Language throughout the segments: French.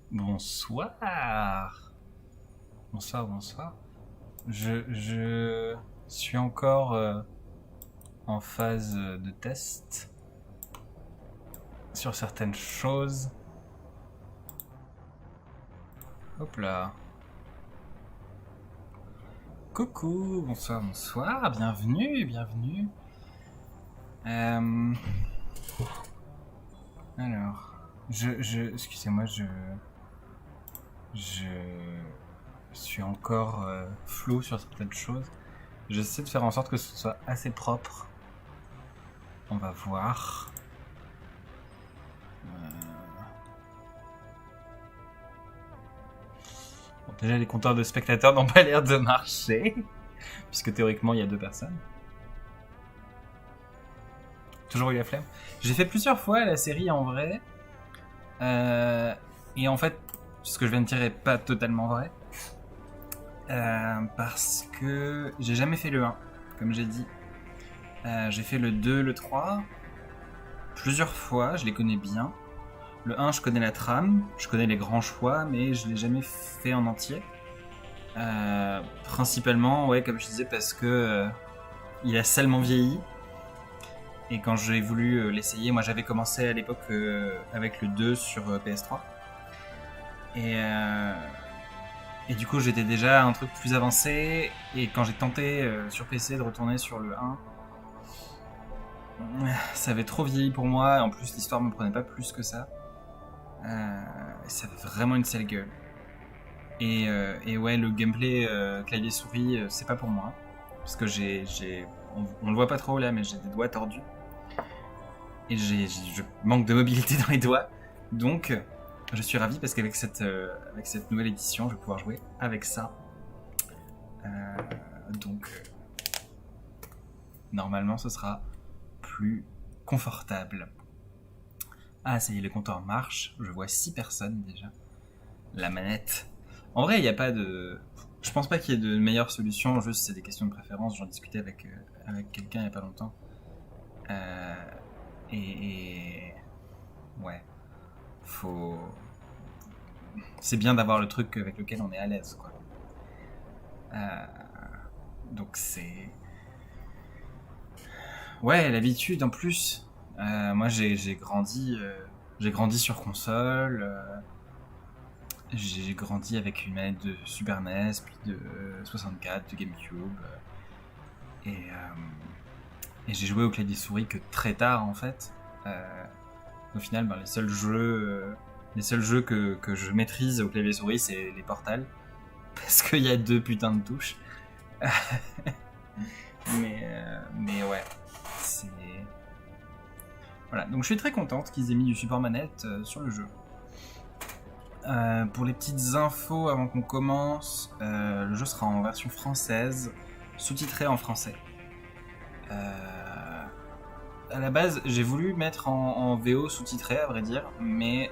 Bonsoir. Bonsoir, bonsoir. Je suis encore en phase de test sur certaines choses. Hop là. Coucou, bonsoir, bonsoir. Bienvenue, bienvenue. Alors, excusez-moi, je suis encore flou sur certaines choses. J'essaie de faire en sorte que ce soit assez propre. On va voir. Bon, déjà, les compteurs de spectateurs n'ont pas l'air de marcher, puisque théoriquement, il y a 2 personnes. Toujours eu la flemme. J'ai fait plusieurs fois la série en vrai. Et en fait, ce que je viens de dire est pas totalement vrai. Parce que j'ai jamais fait le 1, comme j'ai dit. J'ai fait le 2, le 3. Plusieurs fois, je les connais bien. Le 1, je connais la trame, je connais les grands choix, mais je l'ai jamais fait en entier. Principalement, ouais, comme je disais, parce que il a salement vieilli. Et quand j'ai voulu l'essayer, moi j'avais commencé à l'époque avec le 2 sur PS3. Et du coup j'étais déjà un truc plus avancé. Et quand j'ai tenté sur PC de retourner sur le 1, ça avait trop vieilli pour moi. En plus l'histoire me prenait pas plus que ça. Ça avait vraiment une sale gueule. Et ouais, le gameplay clavier-souris, c'est pas pour moi. Parce que on le voit pas trop là, mais j'ai des doigts tordus. Et je manque de mobilité dans les doigts. Donc, je suis ravi parce qu'avec cette nouvelle édition, je vais pouvoir jouer avec ça. Donc, normalement, ce sera plus confortable. Ah, ça y est, le compteur marche. Je vois 6 personnes déjà. La manette. En vrai, il n'y a pas de... Je pense pas qu'il y ait de meilleure solution. Juste, c'est des questions de préférence. J'en discutais avec quelqu'un il n'y a pas longtemps. Et ouais, faut. C'est bien d'avoir le truc avec lequel on est à l'aise, quoi. Donc c'est. Ouais, l'habitude en plus. Moi, j'ai grandi sur console. J'ai grandi avec une manette de Super NES, puis de 64, de GameCube. Et, et j'ai joué au clavier souris que très tard en fait. Au final, les seuls jeux que je maîtrise au clavier souris, c'est les Portals. Parce qu'il y a 2 putains de touches. mais ouais, c'est... Voilà, donc je suis très contente qu'ils aient mis du support manette sur le jeu. Pour les petites infos avant qu'on commence, le jeu sera en version française, sous-titré en français. À la base, j'ai voulu mettre en VO sous-titré, à vrai dire, mais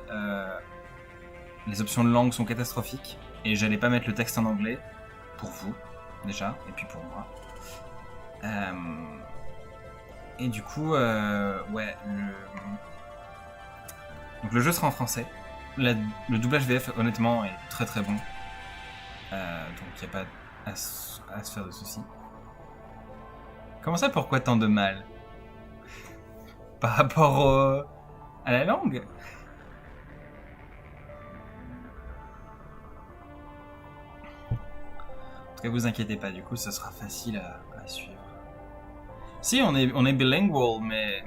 les options de langue sont catastrophiques et j'allais pas mettre le texte en anglais pour vous déjà et puis pour moi. Et du coup, ouais, donc le jeu sera en français. Le doublage VF, honnêtement, est très très bon. Donc il n'y a pas à se faire de soucis. Comment ça, pourquoi tant de mal? Par rapport à la langue? En tout cas, vous inquiétez pas, du coup, ça sera facile à suivre. Si, on est bilingual, mais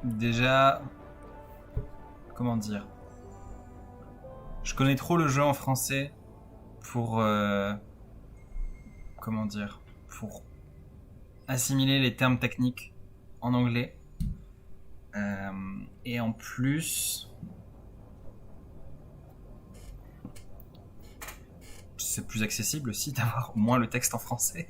déjà, comment dire, je connais trop le jeu en français pour comment dire, pour assimiler les termes techniques en anglais. Et en plus, c'est plus accessible aussi d'avoir moins le texte en français.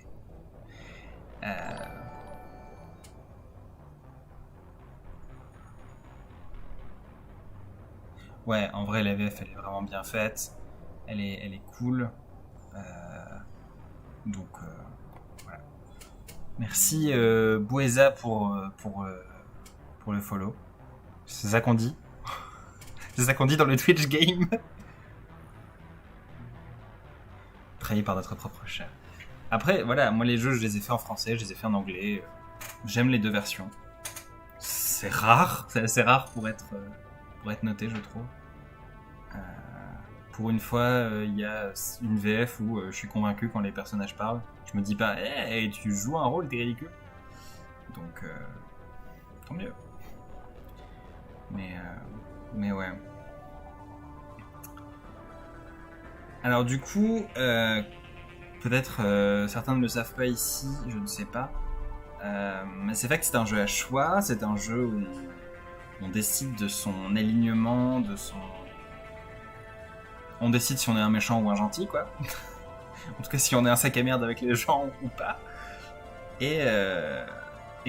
Ouais, en vrai, la VF, elle est vraiment bien faite. Elle est cool. Donc, voilà. Merci Boueza pour le follow. C'est ça qu'on dit. C'est ça qu'on dit dans le Twitch game. Trahi par notre propre chair. Après, voilà, moi les jeux, je les ai fait en français, je les ai fait en anglais. J'aime les deux versions. C'est rare, c'est assez rare pour être noté, je trouve. Pour une fois, il y a une VF où je suis convaincu quand les personnages parlent. Je me dis pas, hey, tu joues un rôle, t'es ridicule. Donc, tant mieux. Mais ouais. Alors du coup, peut-être certains ne le savent pas ici, je ne sais pas. Mass Effect, c'est un jeu à choix, c'est un jeu où on décide de son alignement, on décide si on est un méchant ou un gentil, quoi. En tout cas, si on est un sac à merde avec les gens ou pas. Et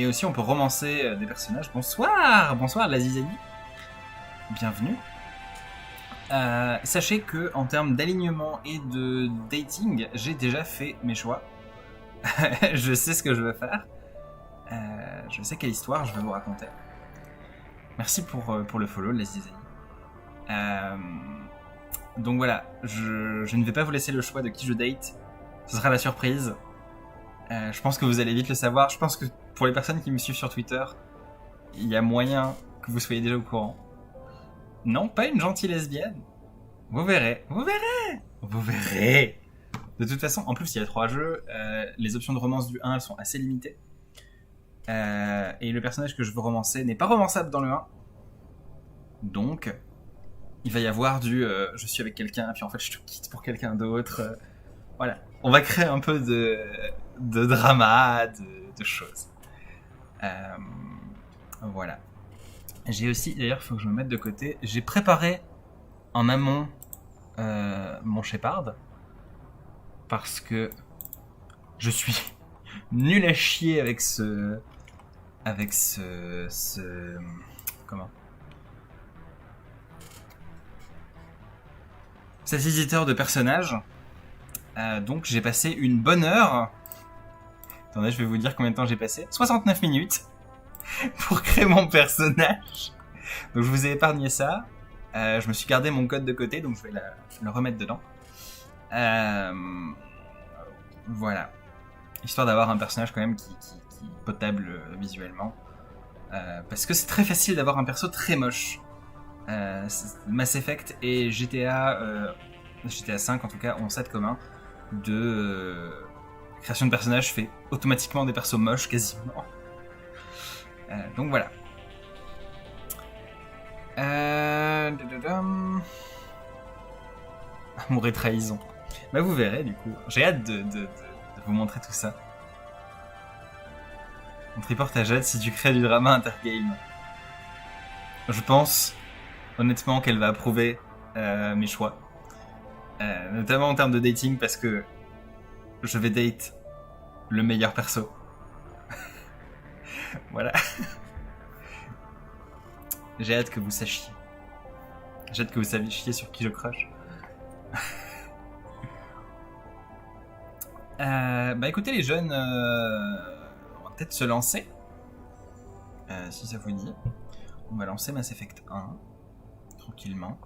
aussi, on peut romancer des personnages. Bonsoir Lazizani. Bienvenue. Sachez que en termes d'alignement et de dating, j'ai déjà fait mes choix. Je sais ce que je veux faire. Je sais quelle histoire je vais vous raconter. Merci pour le follow, Lazizani. Donc voilà, je ne vais pas vous laisser le choix de qui je date. Ce sera la surprise. Je pense que vous allez vite le savoir. Je pense que pour les personnes qui me suivent sur Twitter, il y a moyen que vous soyez déjà au courant. Non, pas une gentille lesbienne. Vous verrez. De toute façon, en plus, il y a 3 jeux. Les options de romance du 1, elles sont assez limitées. Et le personnage que je veux romancer n'est pas romançable dans le 1. Donc, il va y avoir du je suis avec quelqu'un, puis en fait, je te quitte pour quelqu'un d'autre. Voilà. On va créer un peu de drama, de choses. Voilà. J'ai aussi, d'ailleurs, il faut que je me mette de côté, j'ai préparé en amont mon Shepard parce que je suis nul à chier avec ce comment, cet éditeur de personnages. Donc j'ai passé une bonne heure. Attendez, je vais vous dire combien de temps j'ai passé. 69 minutes pour créer mon personnage. Donc je vous ai épargné ça. Je me suis gardé mon code de côté, donc je vais le remettre dedans. Voilà. Histoire d'avoir un personnage quand même qui est potable visuellement. Parce que c'est très facile d'avoir un perso très moche. Mass Effect et GTA 5 en tout cas ont ça de commun de création de personnages fait automatiquement des persos moches quasiment. Donc voilà. Amour et trahison. Bah vous verrez du coup. J'ai hâte de vous montrer tout ça. On te reporte à Jade si tu crées du drama intergame. Je pense honnêtement qu'elle va approuver mes choix. Notamment en termes de dating parce que je vais date le meilleur perso. Voilà. J'ai hâte que vous sachiez. J'ai hâte que vous sachiez sur qui je crush. Bah écoutez les jeunes, on va peut-être se lancer. Si ça vous dit. On va lancer Mass Effect 1. Tranquillement.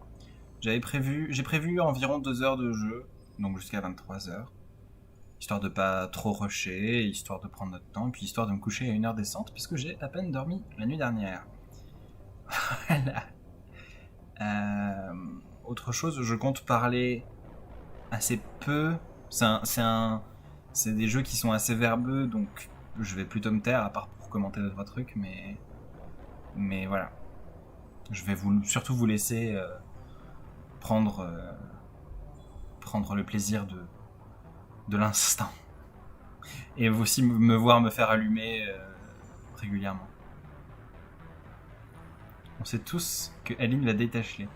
J'ai prévu environ 2 heures de jeu. Donc jusqu'à 23 heures. Histoire de pas trop rusher, histoire de prendre notre temps, puis histoire de me coucher à une heure décente, puisque j'ai à peine dormi la nuit dernière. Voilà. Autre chose, je compte parler assez peu. C'est des jeux qui sont assez verbeux, donc je vais plutôt me taire, à part pour commenter 2-3 trucs, mais voilà. Je vais surtout vous laisser prendre le plaisir de l'instant. Et aussi me voir me faire allumer régulièrement. On sait tous que Aline va date Ashley.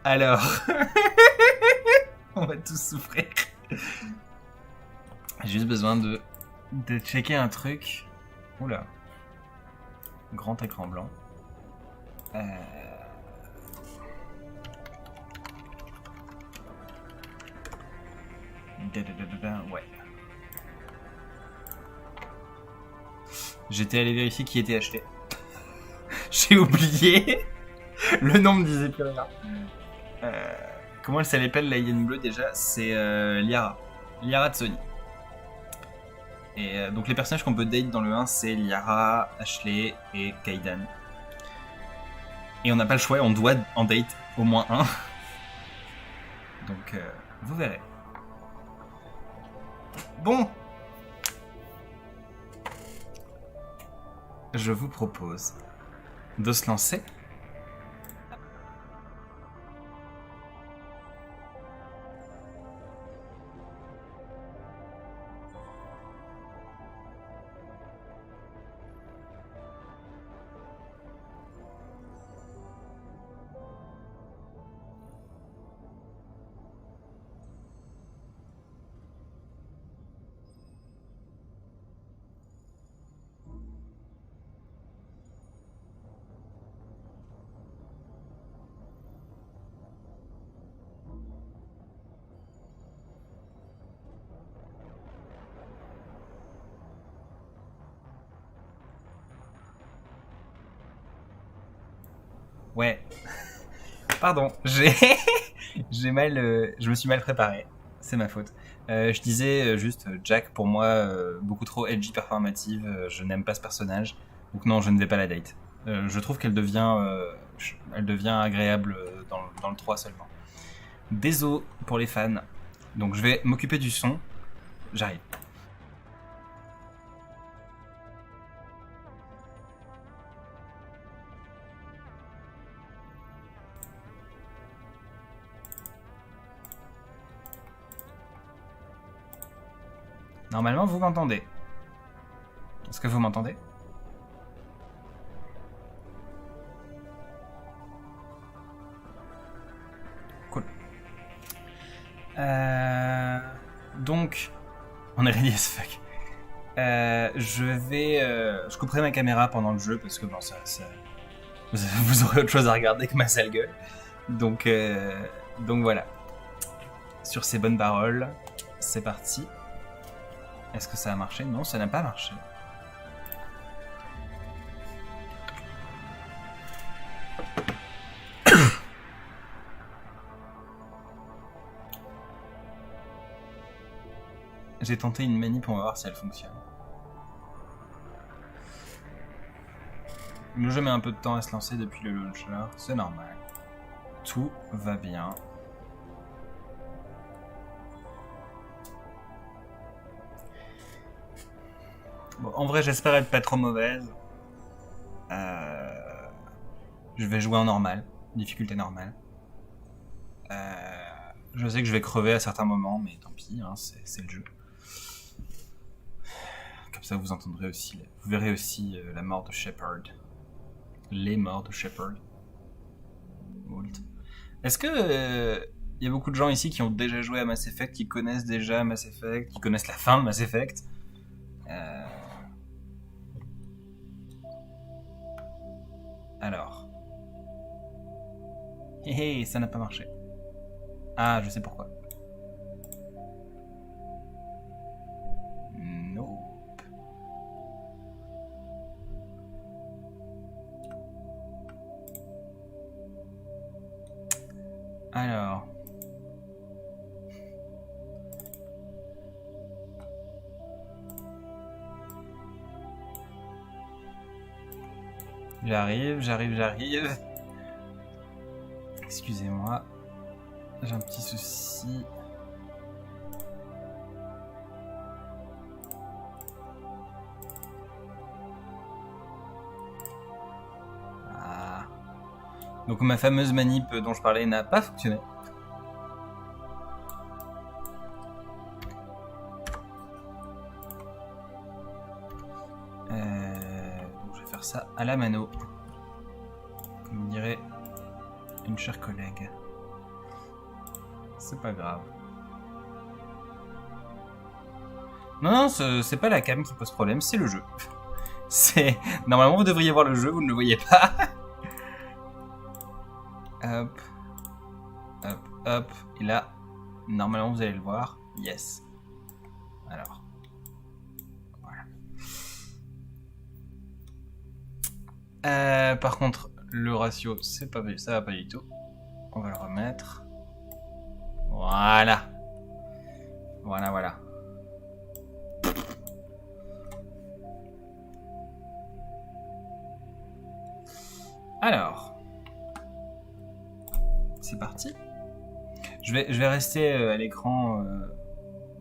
Alors, on va tous souffrir. J'ai juste besoin de checker un truc. Oula. Grand écran blanc. Ouais. J'étais allé vérifier qui était acheté. J'ai oublié. Le nom me disait plus rien. Comment elle s'appelle l'alien bleue déjà? C'est Liara. Liara de Sony. Et donc les personnages qu'on peut date dans le 1, c'est Liara, Ashley et Kaidan. Et on n'a pas le choix, on doit en date au moins un. Donc vous verrez. Bon. Je vous propose de se lancer. Ouais. Pardon, j'ai mal, je me suis mal préparé. C'est ma faute. Je disais juste Jack pour moi beaucoup trop edgy performative. Je n'aime pas ce personnage, donc non, je ne vais pas la date. Je trouve qu'elle devient agréable dans le 3 seulement. Désolé pour les fans. Donc je vais m'occuper du son. J'arrive. Normalement, vous m'entendez. Est-ce que vous m'entendez? Cool. Donc, on est ready as fuck. Je couperai ma caméra pendant le jeu parce que bon, vous aurez autre chose à regarder que ma sale gueule. Donc voilà. Sur ces bonnes paroles, c'est parti. Est-ce que ça a marché? Non, ça n'a pas marché. J'ai tenté une manip, on va voir si elle fonctionne. Le jeu met un peu de temps à se lancer depuis le launcher, c'est normal. Tout va bien. Bon, en vrai, j'espère être pas trop mauvaise. Je vais jouer en normal, difficulté normale. Je sais que je vais crever à certains moments, mais tant pis, hein, c'est le jeu. Comme ça, vous entendrez aussi, vous verrez aussi la mort de Shepard. Les morts de Shepard. Est-ce que y a beaucoup de gens ici qui ont déjà joué à Mass Effect, qui connaissent déjà Mass Effect, qui connaissent la fin de Mass Effect? Alors. Hé hé, ça n'a pas marché. Ah, je sais pourquoi. Nope. Alors. J'arrive. Excusez-moi. J'ai un petit souci. Ah. Donc ma fameuse manip dont je parlais n'a pas fonctionné. Donc je vais faire ça à la mano. Comme dirait une chère collègue. C'est pas grave. Non, c'est pas la cam qui pose problème, c'est le jeu. Normalement, vous devriez voir le jeu, vous ne le voyez pas. Hop. Et là, normalement, vous allez le voir. Yes. Alors. Voilà. Par contre, le ratio, ça va pas du tout. On va le remettre. Voilà. Voilà. Alors. C'est parti. Je vais rester à l'écran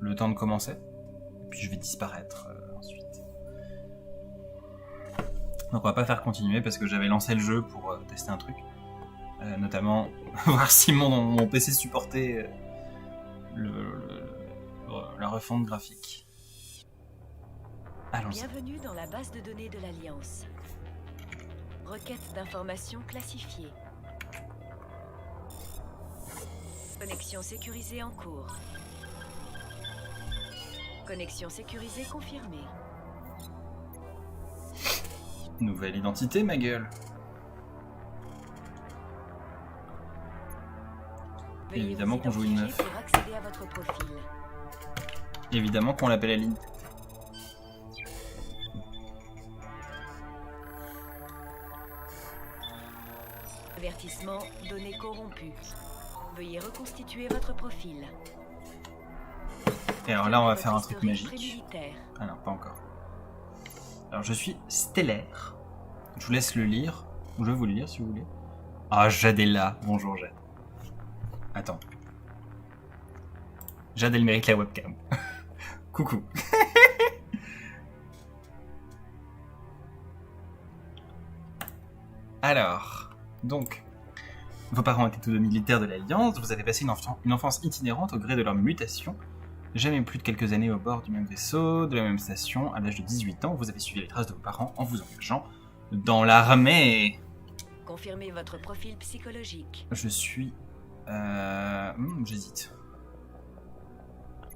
le temps de commencer. Et puis je vais disparaître ensuite. Donc on va pas faire continuer parce que j'avais lancé le jeu pour tester un truc. Notamment voir si mon PC supportait la refonte graphique. Allons-y. Bienvenue dans la base de données de l'Alliance. Requête d'informations classifiée. Connexion sécurisée en cours. Connexion sécurisée confirmée. Nouvelle identité, ma gueule. Veuillez Évidemment vous qu'on joue une identifier meuf. pour accéder à votre profil. Évidemment qu'on l'appelle Aline. Avertissement, données corrompues. Veuillez reconstituer votre profil. Et alors là, on va faire un truc Historique magique. pré-militaire. Ah non, pas encore. Alors je suis stellaire. Je vous laisse le lire. Ou je vais vous le lire si vous voulez. Ah, Jade est là. Bonjour Jade. Attends. Jade, elle mérite la webcam. Coucou. Alors, donc, vos parents étaient tous deux militaires de l'Alliance, vous avez passé une enfance itinérante au gré de leur mutation. Jamais plus de quelques années au bord du même vaisseau, de la même station, à l'âge de 18 ans, vous avez suivi les traces de vos parents en vous engageant dans l'armée. Confirmez votre profil psychologique. Je suis... j'hésite.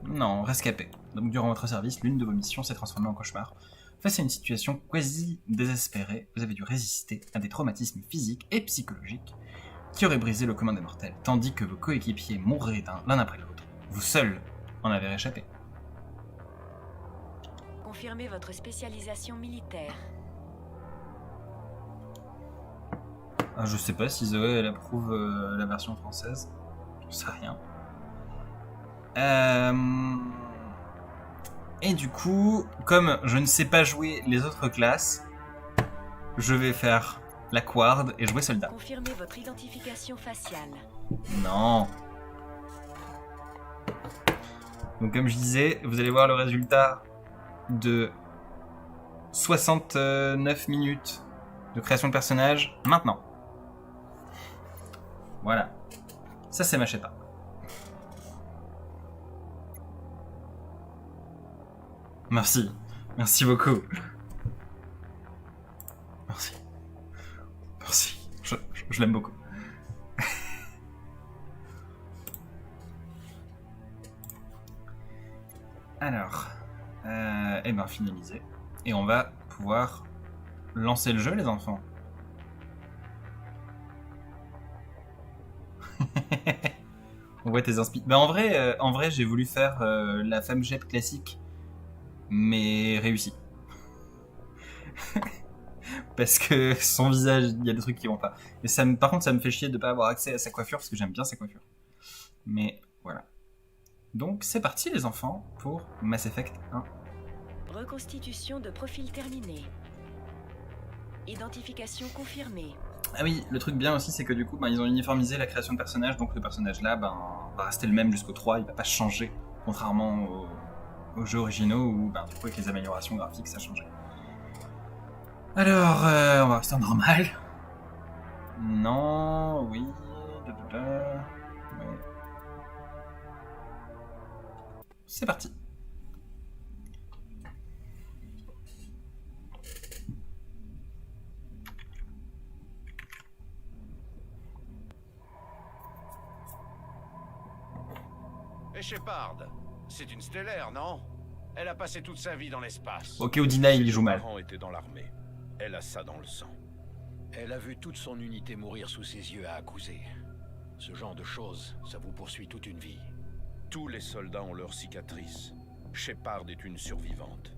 Non, rescapé. Donc durant votre service, l'une de vos missions s'est transformée en cauchemar. Face à une situation quasi désespérée, vous avez dû résister à des traumatismes physiques et psychologiques qui auraient brisé le commun des mortels, tandis que vos coéquipiers mourraient l'un après l'autre. Vous seul en avez échappé. Confirmez votre spécialisation militaire. Ah, je sais pas si Zoé elle approuve la version française. Je sais rien. Et du coup, comme je ne sais pas jouer les autres classes, je vais faire la quard et jouer soldat. Confirmez votre identification faciale. Non. Donc comme je disais, vous allez voir le résultat de 69 minutes de création de personnage maintenant. Voilà. Ça c'est Macheta. Merci. Merci beaucoup. Merci. Merci. Je l'aime beaucoup. Alors, eh ben finalisé. Et on va pouvoir lancer le jeu, les enfants. On voit tes inspi. Ben en vrai, j'ai voulu faire la femme jet classique, mais réussi. Parce que son visage, il y a des trucs qui vont pas. Et par contre, ça me fait chier de pas avoir accès à sa coiffure parce que j'aime bien sa coiffure. Mais voilà. Donc c'est parti les enfants pour Mass Effect 1. Reconstitution de profil terminée. Identification confirmée. Ah oui, le truc bien aussi c'est que du coup ils ont uniformisé la création de personnage, donc le personnage là va rester le même jusqu'au 3, il va pas changer, contrairement aux jeux originaux où du coup avec les améliorations graphiques ça changeait. Alors, on va rester en normal. Non, oui, oui. C'est parti. Et Shepard, c'est une stellaire, non? Elle a passé toute sa vie dans l'espace. Ok, Odina, il joue mal. Ses parents étaient dans l'armée. Elle a ça dans le sang. Elle a vu toute son unité mourir sous ses yeux à Akuzé. Ce genre de choses, ça vous poursuit toute une vie. Tous les soldats ont leurs cicatrices. Shepard est une survivante.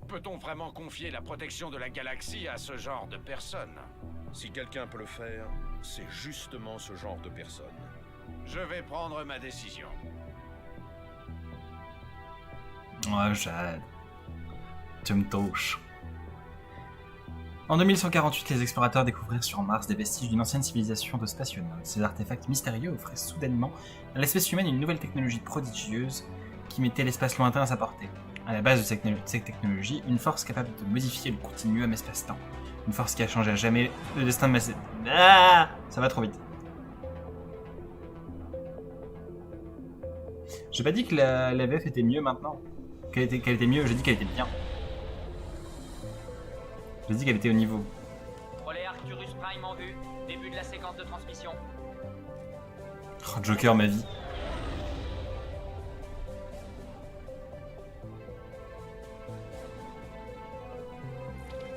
Peut-on vraiment confier la protection de la galaxie à ce genre de personnes? Si quelqu'un peut le faire, c'est justement ce genre de personne. Je vais prendre ma décision. Ouais, Jade. Tu me touches. En 2148, les explorateurs découvrirent sur Mars des vestiges d'une ancienne civilisation de spationautes. Ces artefacts mystérieux offraient soudainement à l'espèce humaine une nouvelle technologie prodigieuse qui mettait l'espace lointain à sa portée. À la base de cette technologie, une force capable de modifier le continuum espace-temps. Une force qui a changé à jamais le destin de Massé. Ah, ça va trop vite. J'ai pas dit que la VF était mieux maintenant. Qu'elle était mieux, j'ai dit qu'elle était bien. J'ai dit qu'elle était au niveau. Relais Arcturus Prime en vue. Début de la séquence de transmission. Oh, Joker, ma vie.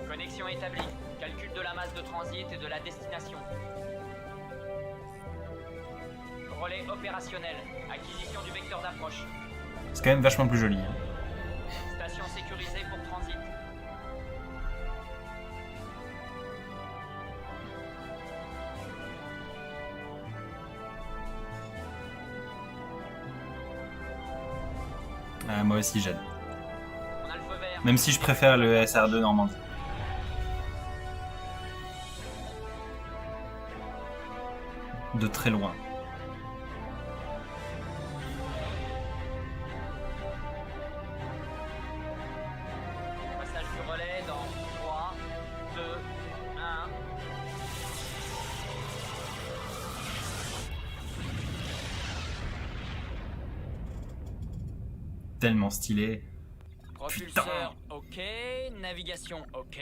Connexion établie. Calcul de la masse de transit et de la destination. Relais opérationnel. Acquisition du vecteur d'approche. C'est quand même vachement plus joli. Hein. Station sécurisée pour transit. Moi aussi, j'aime. On a le feu vert. Même si je préfère le SR2 Normandie. De très loin. Passage du relais dans 3, 2, 1. Tellement stylé. Propulseur, ok. Navigation, ok.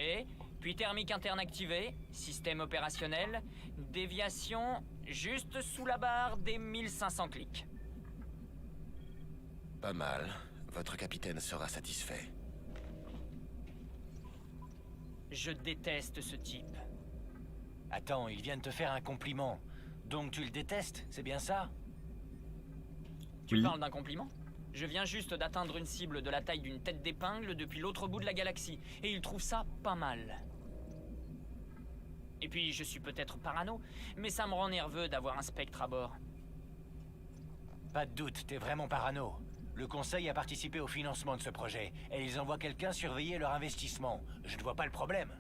Puis thermique interne activée. Système opérationnel. Déviation juste sous la barre des 1500 clics. Pas mal. Votre capitaine sera satisfait. Je déteste ce type. Attends, il vient de te faire un compliment. Donc tu le détestes, c'est bien ça? Tu Oui. parles d'un compliment? Je viens juste d'atteindre une cible de la taille d'une tête d'épingle depuis l'autre bout de la galaxie, et il trouve ça pas mal. Et puis, je suis peut-être parano, mais ça me rend nerveux d'avoir un spectre à bord. Pas de doute, t'es vraiment parano. Le conseil a participé au financement de ce projet, et ils envoient quelqu'un surveiller leur investissement. Je ne vois pas le problème.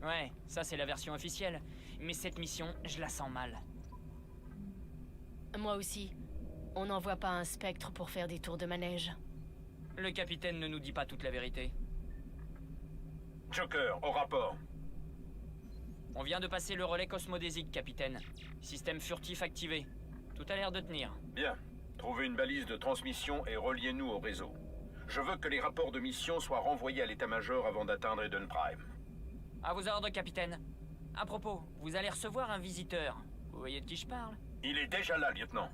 Ouais, ça c'est la version officielle, mais cette mission, je la sens mal. Moi aussi. On n'envoie pas un spectre pour faire des tours de manège. Le capitaine ne nous dit pas toute la vérité. Joker, au rapport. On vient de passer le relais cosmodésique, capitaine. Système furtif activé. Tout a l'air de tenir. Bien. Trouvez une balise de transmission et reliez-nous au réseau. Je veux que les rapports de mission soient renvoyés à l'état-major avant d'atteindre Eden Prime. À vos ordres, capitaine. À propos, vous allez recevoir un visiteur. Vous voyez de qui je parle? Il est déjà là, lieutenant.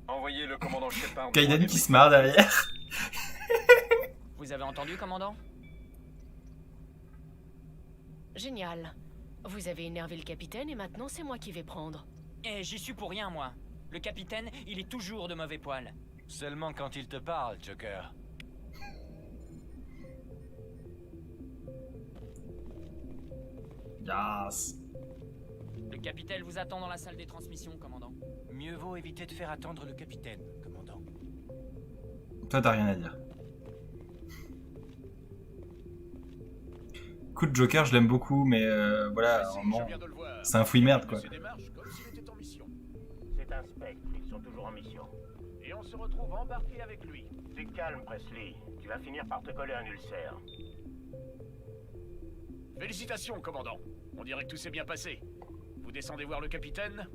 Envoyez le commandant Shepard. Kaiden qui se marre derrière. Vous avez entendu, commandant? Génial. Vous avez énervé le capitaine et maintenant c'est moi qui vais prendre. Eh, j'y suis pour rien, moi. Le capitaine, il est toujours de mauvais poil. Seulement quand il te parle, Joker. Yes. Le capitaine vous attend dans la salle des transmissions, commandant. Mieux vaut éviter de faire attendre le capitaine, commandant. Toi, t'as rien à dire. Coup de Joker, je l'aime beaucoup, mais voilà, Si, vraiment, je viens de le voir. c'est un fouille-merde, quoi. Il fait ses démarches comme s'il était en mission. C'est un spectre, ils sont toujours en mission. Et on se retrouve embarqué avec lui. C'est calme, Presley. Tu vas finir par te coller un ulcère. Félicitations, commandant. On dirait que tout s'est bien passé. Vous descendez voir le capitaine?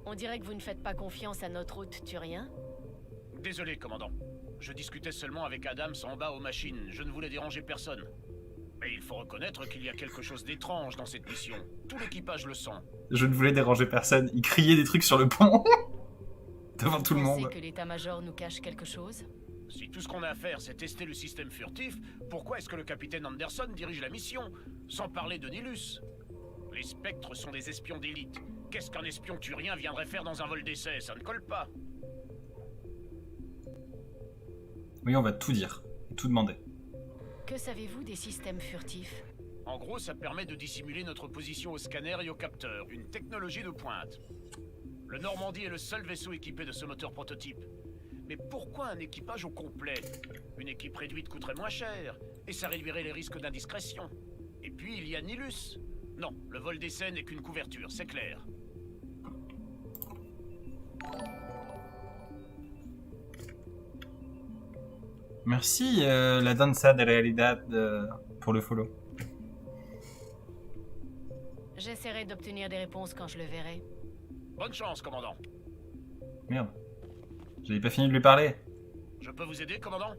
On dirait que vous ne faites pas confiance à notre hôte turien. Désolé, commandant. Je discutais seulement avec Adams en bas aux machines. Je ne voulais déranger personne. Mais il faut reconnaître qu'il y a quelque chose d'étrange dans cette mission. Tout l'équipage le sent. Je ne voulais déranger personne. Il criait des trucs sur le pont. Devant tout le Vous monde. pensez que l'état-major nous cache quelque chose? Si tout ce qu'on a à faire, c'est tester le système furtif, pourquoi est-ce que le capitaine Anderson dirige la mission? Sans parler de Nilus. Les spectres sont des espions d'élite, Qu'est-ce qu'un espion turien viendrait faire dans un vol d'essai? Ça ne colle pas. Oui, on va tout dire, tout demander. Que savez-vous des systèmes furtifs? En gros, ça permet de dissimuler notre position au scanner et au capteur, une technologie de pointe. Le Normandie est le seul vaisseau équipé de ce moteur prototype. Mais pourquoi un équipage au complet? Une équipe réduite coûterait moins cher, et ça réduirait les risques d'indiscrétion. Et puis, il y a Nilus. Non, le vol d'essai n'est qu'une couverture, c'est clair. Merci la danza de realidad pour le follow. J'essaierai d'obtenir des réponses quand je le verrai. Bonne chance, commandant. Merde. J'avais pas fini de lui parler. Je peux vous aider, commandant?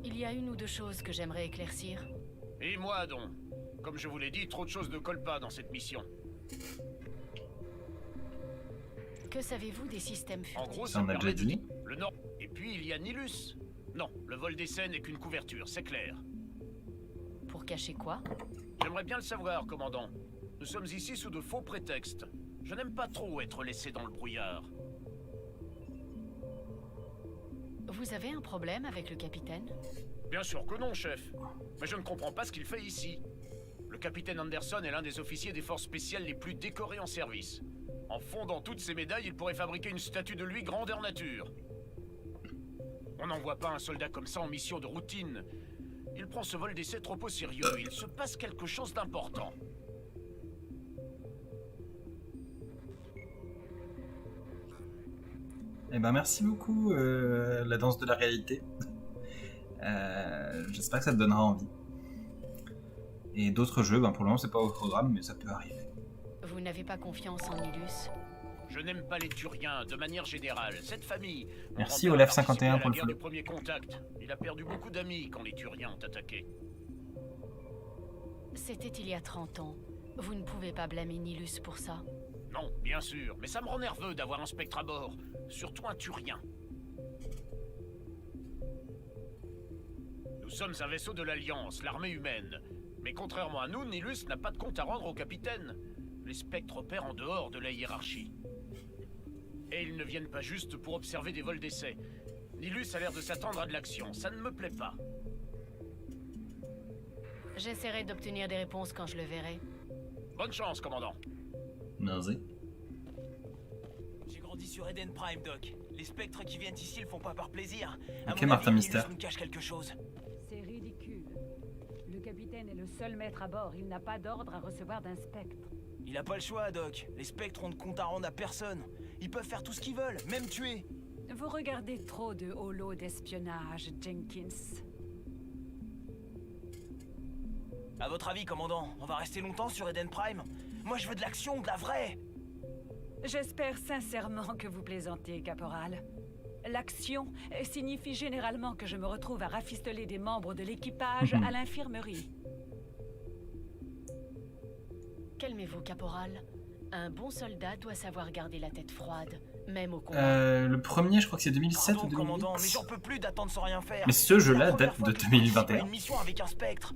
Il y a une ou deux choses que j'aimerais éclaircir. Et moi, donc. Comme je vous l'ai dit, trop de choses ne collent pas dans cette mission. Que savez-vous des systèmes En furtifs? gros, Ça, ça on a permet déjà dit. Le Nord. Et puis, il y a Nilus. Non, le vol d'essai n'est qu'une couverture, c'est clair. Pour cacher quoi? J'aimerais bien le savoir, commandant. Nous sommes ici sous de faux prétextes. Je n'aime pas trop être laissé dans le brouillard. Vous avez un problème avec le capitaine? Bien sûr que non, chef. Mais je ne comprends pas ce qu'il fait ici. Le capitaine Anderson est l'un des officiers des forces spéciales les plus décorés en service. En fondant toutes ces médailles, il pourrait fabriquer une statue de lui grandeur nature. On n'envoie pas un soldat comme ça en mission de routine. Il prend ce vol d'essai trop au sérieux. Il se passe quelque chose d'important. Eh ben merci beaucoup la danse de la réalité. J'espère que ça te donnera envie. Et d'autres jeux, ben pour le moment c'est pas au programme, mais ça peut arriver. Vous n'avez pas confiance en Nilus? Je n'aime pas les Turiens, de manière générale. Cette famille... mon Merci grand-père Olaf a participé 51 à la pour le guerre follow. du premier contact. Il a perdu beaucoup d'amis quand les Turiens ont attaqué. C'était il y a 30 ans. Vous ne pouvez pas blâmer Nilus pour ça. Non, bien sûr, mais ça me rend nerveux d'avoir un spectre à bord. Surtout un Turien. Nous sommes un vaisseau de l'Alliance, l'armée humaine. Mais contrairement à nous, Nilus n'a pas de compte à rendre au capitaine. Les spectres opèrent en dehors de la hiérarchie. Et ils ne viennent pas juste pour observer des vols d'essai. Nilus a l'air de s'attendre à de l'action, ça ne me plaît pas. J'essaierai d'obtenir des réponses quand je le verrai. Bonne chance, commandant. Nausée. J'ai grandi sur Eden Prime, Doc. Les spectres qui viennent ici le font pas par plaisir. À Ok, mon Martin avis, Mystère. Nilus nous cache quelque chose. C'est ridicule. Le capitaine est le seul maître à bord. Il n'a pas d'ordre à recevoir d'un spectre. Il a pas le choix, Doc. Les spectres ont de compte à rendre à personne. Ils peuvent faire tout ce qu'ils veulent, même tuer. Vous regardez trop de holo d'espionnage, Jenkins. À votre avis, commandant, on va rester longtemps sur Eden Prime? Moi, je veux de l'action, de la vraie. J'espère sincèrement que vous plaisantez, caporal. L'action signifie généralement que je me retrouve à rafistoler des membres de l'équipage à l'infirmerie. Calmez-vous, caporal. Un bon soldat doit savoir garder la tête froide, même au combat. Le premier, je crois que c'est 2007 Pardon, ou 2008. commandant, mais j'en peux plus d'attendre sans rien faire. Mais ce jeu-là C'est la première date fois de que je participe à 2021. une mission avec un spectre.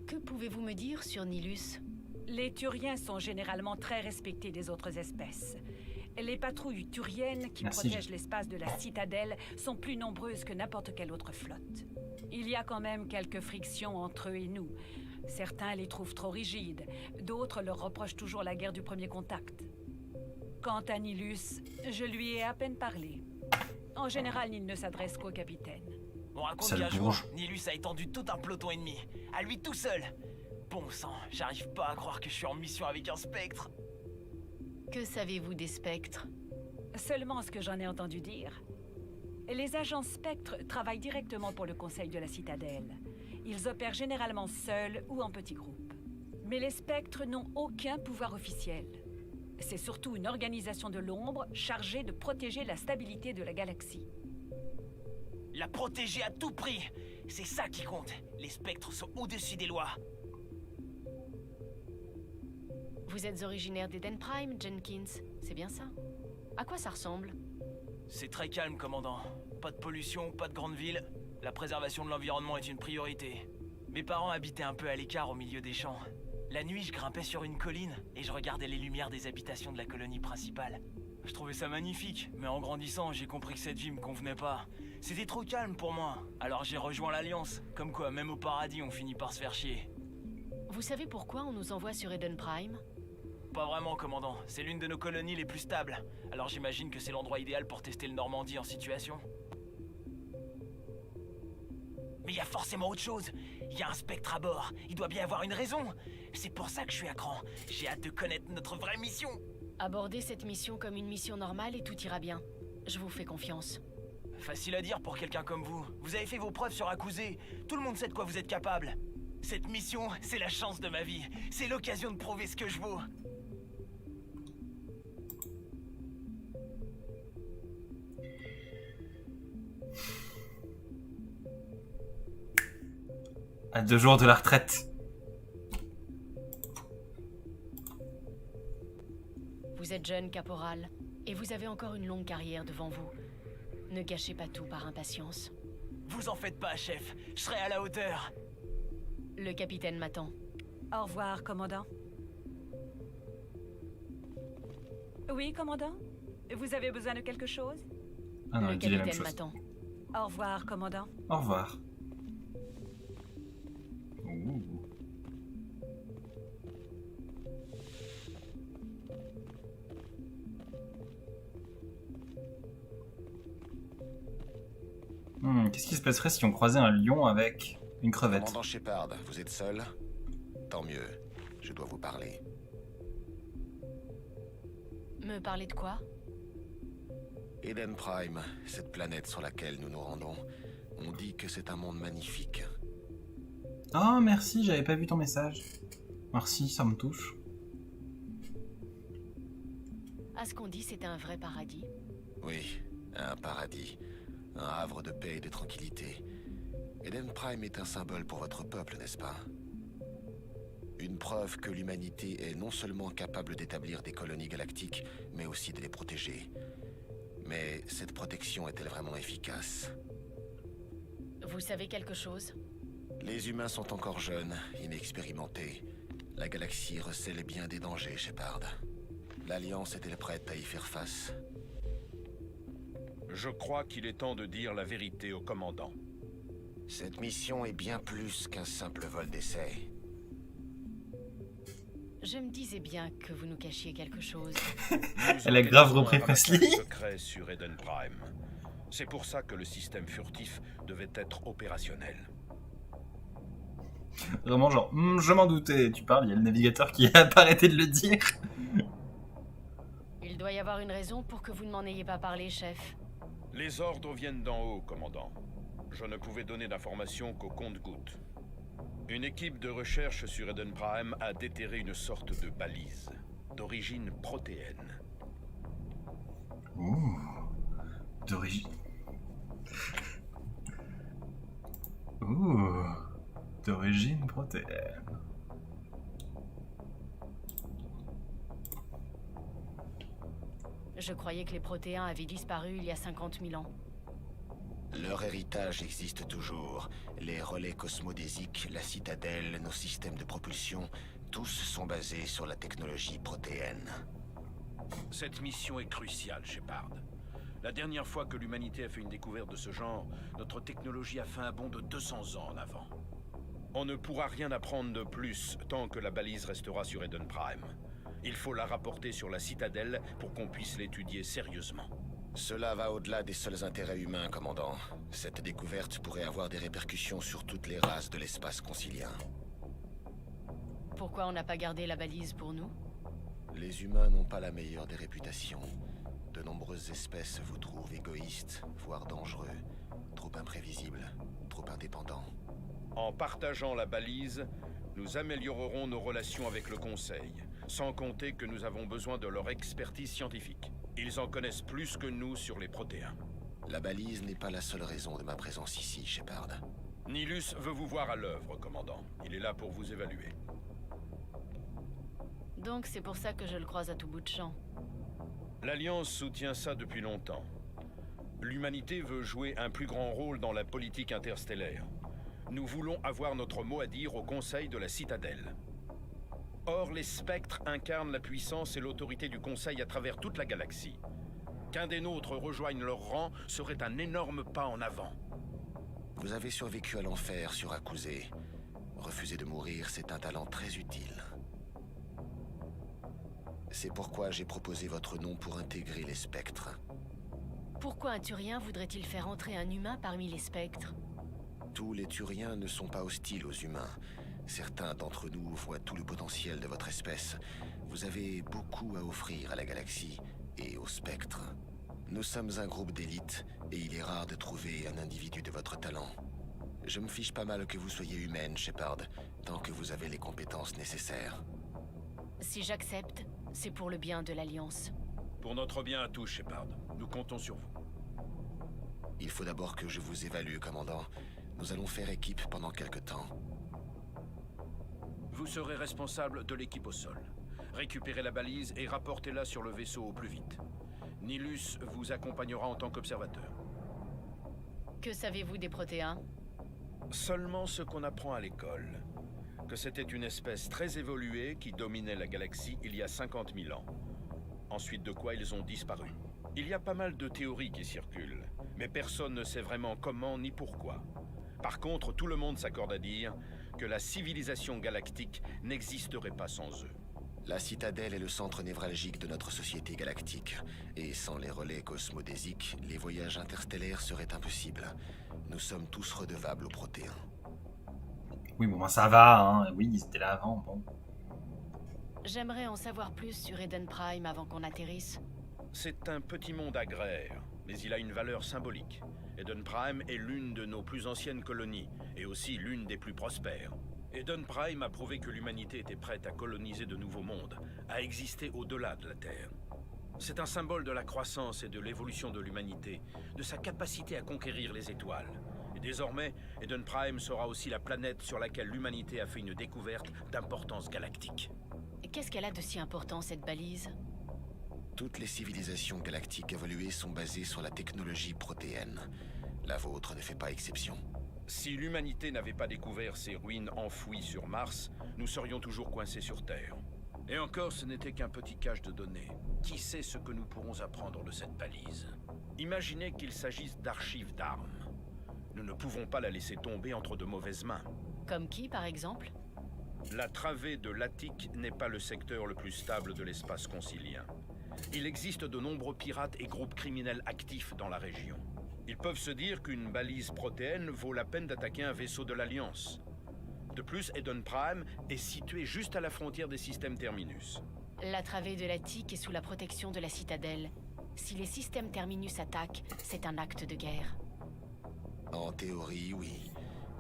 Que pouvez-vous me dire sur Nilus? Les Turiens sont généralement très respectés des autres espèces. Les patrouilles turiennes qui Merci, protègent l'espace de la citadelle sont plus nombreuses que n'importe quelle autre flotte. Il y a quand même quelques frictions entre eux et nous. Certains les trouvent trop rigides, d'autres leur reprochent toujours la guerre du premier contact. Quant à Nilus, je lui ai à peine parlé. En général, il ne s'adresse qu'au capitaine. On raconte Sale qu'un jour, bourge. Nilus a étendu tout un peloton ennemi. À lui tout seul. Bon sang, j'arrive pas à croire que je suis en mission avec un spectre. Que savez-vous des spectres? Seulement ce que j'en ai entendu dire. Les agents spectres travaillent directement pour le conseil de la citadelle. Ils opèrent généralement seuls ou en petits groupes. Mais les spectres n'ont aucun pouvoir officiel. C'est surtout une organisation de l'ombre chargée de protéger la stabilité de la galaxie. La protéger à tout prix. C'est ça qui compte. Les spectres sont au-dessus des lois. Vous êtes originaire d'Eden Prime, Jenkins, c'est bien ça? À quoi ça ressemble? C'est très calme, commandant. Pas de pollution, pas de grande ville. La préservation de l'environnement est une priorité. Mes parents habitaient un peu à l'écart au milieu des champs. La nuit, je grimpais sur une colline et je regardais les lumières des habitations de la colonie principale. Je trouvais ça magnifique, mais en grandissant, j'ai compris que cette vie me convenait pas. C'était trop calme pour moi, alors j'ai rejoint l'Alliance. Comme quoi, même au paradis, on finit par se faire chier. Vous savez pourquoi on nous envoie sur Eden Prime? Pas vraiment, commandant. C'est l'une de nos colonies les plus stables. Alors j'imagine que c'est l'endroit idéal pour tester le Normandie en situation. Mais il y a forcément autre chose. Il y a un spectre à bord. Il doit bien avoir une raison. C'est pour ça que je suis à cran. J'ai hâte de connaître notre vraie mission. Abordez cette mission comme une mission normale et tout ira bien. Je vous fais confiance. Facile à dire pour quelqu'un comme vous. Vous avez fait vos preuves sur Akuzé. Tout le monde sait de quoi vous êtes capable. Cette mission, c'est la chance de ma vie. C'est l'occasion de prouver ce que je vaux. À 2 jours de la retraite. Vous êtes jeune, caporal, et vous avez encore une longue carrière devant vous. Ne gâchez pas tout par impatience. Vous en faites pas, chef. Je serai à la hauteur. Le capitaine m'attend. Au revoir, commandant. Oui, commandant? Vous avez besoin de quelque chose? Ah non, Le il dit la même capitaine chose. m'attend. Au revoir, commandant. Au revoir. Ouh. Qu'est-ce qui se passerait si on croisait un lion avec une crevette? Commandant Shepard, vous êtes seul? Tant mieux, je dois vous parler. Me parler de quoi? Eden Prime, cette planète sur laquelle nous nous rendons, on dit que c'est un monde magnifique. Oh merci, j'avais pas vu ton message. Merci, ça me touche. À ce qu'on dit, c'est un vrai paradis. Oui, un paradis, un havre de paix et de tranquillité. Eden Prime est un symbole pour votre peuple, n'est-ce pas? Une preuve que l'humanité est non seulement capable d'établir des colonies galactiques, mais aussi de les protéger. Mais cette protection est-elle vraiment efficace? Vous savez quelque chose? Les humains sont encore jeunes, inexpérimentés. La galaxie recèle bien des dangers, Shepard. L'Alliance est-elle prête à y faire face? Je crois qu'il est temps de dire la vérité au commandant. Cette mission est bien plus qu'un simple vol d'essai. Je me disais bien que vous nous cachiez quelque chose. Elle a grave repris Presley. Secret sur Eden Prime. C'est pour ça que le système furtif devait être opérationnel. Vraiment genre, je m'en doutais. Tu parles, il y a le navigateur qui a pas arrêté de le dire. Il doit y avoir une raison pour que vous ne m'en ayez pas parlé, chef. Les ordres viennent d'en haut, commandant. Je ne pouvais donner d'informations qu'au compte-gouttes. Une équipe de recherche sur Eden Prime a déterré une sorte de balise, d'origine protéenne. Ouh, d'origine. Ouh, d'origine protéenne. Je croyais que les protéins avaient disparu il y a 50 000 ans. Leur héritage existe toujours. Les relais cosmodésiques, la citadelle, nos systèmes de propulsion, tous sont basés sur la technologie protéenne. Cette mission est cruciale, Shepard. La dernière fois que l'humanité a fait une découverte de ce genre, notre technologie a fait un bond de 200 ans en avant. On ne pourra rien apprendre de plus tant que la balise restera sur Eden Prime. Il faut la rapporter sur la citadelle pour qu'on puisse l'étudier sérieusement. Cela va au-delà des seuls intérêts humains, commandant. Cette découverte pourrait avoir des répercussions sur toutes les races de l'espace concilien. Pourquoi on n'a pas gardé la balise pour nous? Les humains n'ont pas la meilleure des réputations. De nombreuses espèces vous trouvent égoïstes, voire dangereux, trop imprévisibles, trop indépendants. En partageant la balise, nous améliorerons nos relations avec le Conseil, sans compter que nous avons besoin de leur expertise scientifique. Ils en connaissent plus que nous sur les protéins. La balise n'est pas la seule raison de ma présence ici, Shepard. Nilus veut vous voir à l'œuvre, commandant. Il est là pour vous évaluer. Donc c'est pour ça que je le croise à tout bout de champ. L'Alliance soutient ça depuis longtemps. L'humanité veut jouer un plus grand rôle dans la politique interstellaire. Nous voulons avoir notre mot à dire au Conseil de la Citadelle. Or, les spectres incarnent la puissance et l'autorité du Conseil à travers toute la galaxie. Qu'un des nôtres rejoigne leur rang serait un énorme pas en avant. Vous avez survécu à l'enfer sur Akuzé. Refuser de mourir, c'est un talent très utile. C'est pourquoi j'ai proposé votre nom pour intégrer les spectres. Pourquoi un Turien voudrait-il faire entrer un humain parmi les spectres? Tous les Turiens ne sont pas hostiles aux humains. Certains d'entre nous voient tout le potentiel de votre espèce. Vous avez beaucoup à offrir à la galaxie et aux spectres. Nous sommes un groupe d'élite et il est rare de trouver un individu de votre talent. Je me fiche pas mal que vous soyez humaine, Shepard, tant que vous avez les compétences nécessaires. Si j'accepte, c'est pour le bien de l'Alliance. Pour notre bien à tous, Shepard. Nous comptons sur vous. Il faut d'abord que je vous évalue, commandant. Nous allons faire équipe pendant quelque temps. Vous serez responsable de l'équipe au sol. Récupérez la balise et rapportez-la sur le vaisseau au plus vite. Nilus vous accompagnera en tant qu'observateur. Que savez-vous des Protéens? Seulement ce qu'on apprend à l'école. Que c'était une espèce très évoluée qui dominait la galaxie il y a 50 000 ans. Ensuite de quoi ils ont disparu. Il y a pas mal de théories qui circulent, mais personne ne sait vraiment comment ni pourquoi. Par contre, tout le monde s'accorde à dire que la civilisation galactique n'existerait pas sans eux. La citadelle est le centre névralgique de notre société galactique. Et sans les relais cosmodésiques, les voyages interstellaires seraient impossibles. Nous sommes tous redevables aux Protéens. Oui, bon, ça va, hein. Oui, ils étaient là avant, bon. J'aimerais en savoir plus sur Eden Prime avant qu'on atterrisse. C'est un petit monde agraire, mais il a une valeur symbolique. Eden Prime est l'une de nos plus anciennes colonies, et aussi l'une des plus prospères. Eden Prime a prouvé que l'humanité était prête à coloniser de nouveaux mondes, à exister au-delà de la Terre. C'est un symbole de la croissance et de l'évolution de l'humanité, de sa capacité à conquérir les étoiles. Et désormais, Eden Prime sera aussi la planète sur laquelle l'humanité a fait une découverte d'importance galactique. Qu'est-ce qu'elle a de si important, cette balise? Toutes les civilisations galactiques évoluées sont basées sur la technologie protéenne. La vôtre ne fait pas exception. Si l'humanité n'avait pas découvert ces ruines enfouies sur Mars, nous serions toujours coincés sur Terre. Et encore, ce n'était qu'un petit cache de données. Qui sait ce que nous pourrons apprendre de cette balise? Imaginez qu'il s'agisse d'archives d'armes. Nous ne pouvons pas la laisser tomber entre de mauvaises mains. Comme qui, par exemple? La travée de l'Attique n'est pas le secteur le plus stable de l'espace concilien. Il existe de nombreux pirates et groupes criminels actifs dans la région. Ils peuvent se dire qu'une balise protéenne vaut la peine d'attaquer un vaisseau de l'Alliance. De plus, Eden Prime est situé juste à la frontière des systèmes Terminus. La travée de l'Attique est sous la protection de la citadelle. Si les systèmes Terminus attaquent, c'est un acte de guerre. En théorie, oui.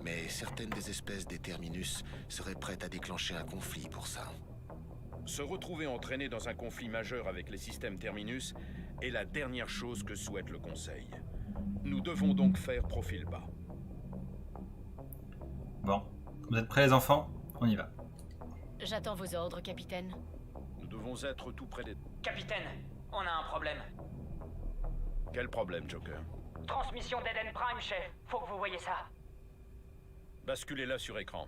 Mais certaines des espèces des Terminus seraient prêtes à déclencher un conflit pour ça. Se retrouver entraîné dans un conflit majeur avec les systèmes Terminus est la dernière chose que souhaite le Conseil. Nous devons donc faire profil bas. Bon, vous êtes prêts les enfants? On y va. J'attends vos ordres, capitaine. Nous devons être tout près des... Capitaine, on a un problème. Quel problème, Joker? Transmission d'Eden Prime, chef. Faut que vous voyez ça. Basculez-la sur écran.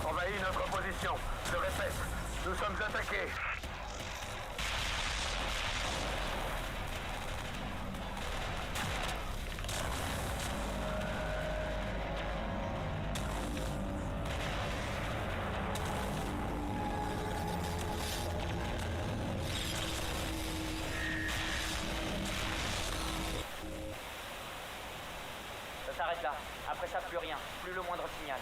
Envahis notre position. Je répète, nous sommes attaqués. Ça s'arrête là. Après ça, plus rien. Plus le moindre signal.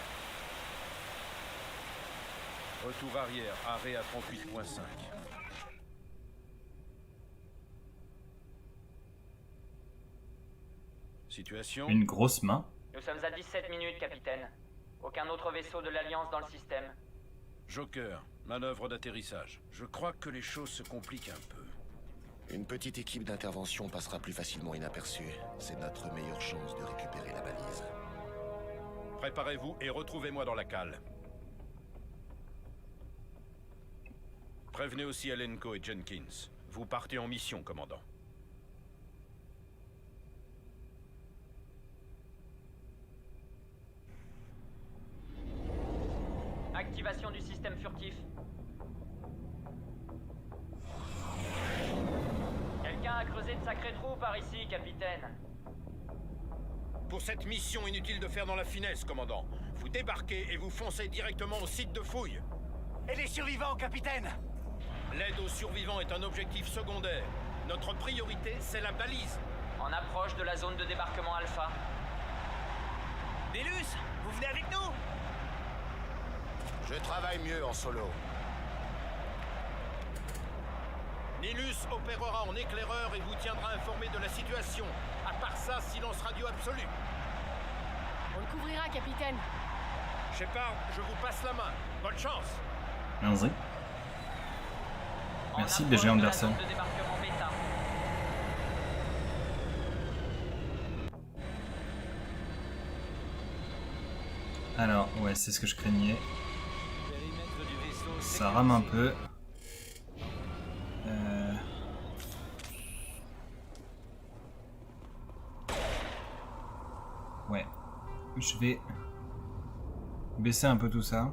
Retour arrière, arrêt à 38.5. Situation? Une grosse main. Nous sommes à 17 minutes, capitaine. Aucun autre vaisseau de l'Alliance dans le système. Joker, manœuvre d'atterrissage. Je crois que les choses se compliquent un peu. Une petite équipe d'intervention passera plus facilement inaperçue. C'est notre meilleure chance de récupérer la balise. Préparez-vous et retrouvez-moi dans la cale. Prévenez aussi Alenko et Jenkins. Vous partez en mission, commandant. Activation du système furtif. Quelqu'un a creusé de sacrés trous par ici, capitaine. Pour cette mission, inutile de faire dans la finesse, commandant. Vous débarquez et vous foncez directement au site de fouille. Et les survivants, capitaine? L'aide aux survivants est un objectif secondaire. Notre priorité, c'est la balise. En approche de la zone de débarquement Alpha. Nilus, vous venez avec nous? Je travaille mieux en solo. Nilus opérera en éclaireur et vous tiendra informé de la situation. À part ça, silence radio absolu. On le couvrira, capitaine. Shepard, je vous passe la main. Bonne chance. Merci. En Merci, approche BG de la Anderson. zone de débarquement Beta. Alors, ouais, c'est ce que je craignais. Périmètre du vaisseau Ça rame un peu. Ouais. Je vais baisser un peu tout ça.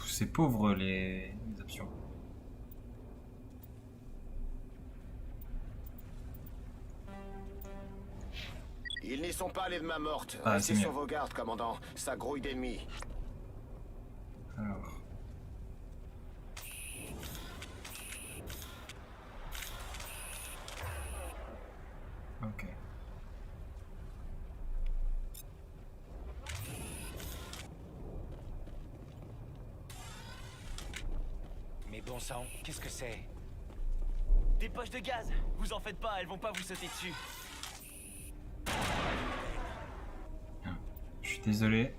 C'est pauvre les options. Ils n'y sont pas allés de main morte. Ah, Restez c'est sur mieux. vos gardes, commandant. Ça grouille d'ennemis. Alors. Ok. Mais bon sang, qu'est-ce que c'est? Des poches de gaz. Vous en faites pas, elles vont pas vous sauter dessus. Je suis désolé.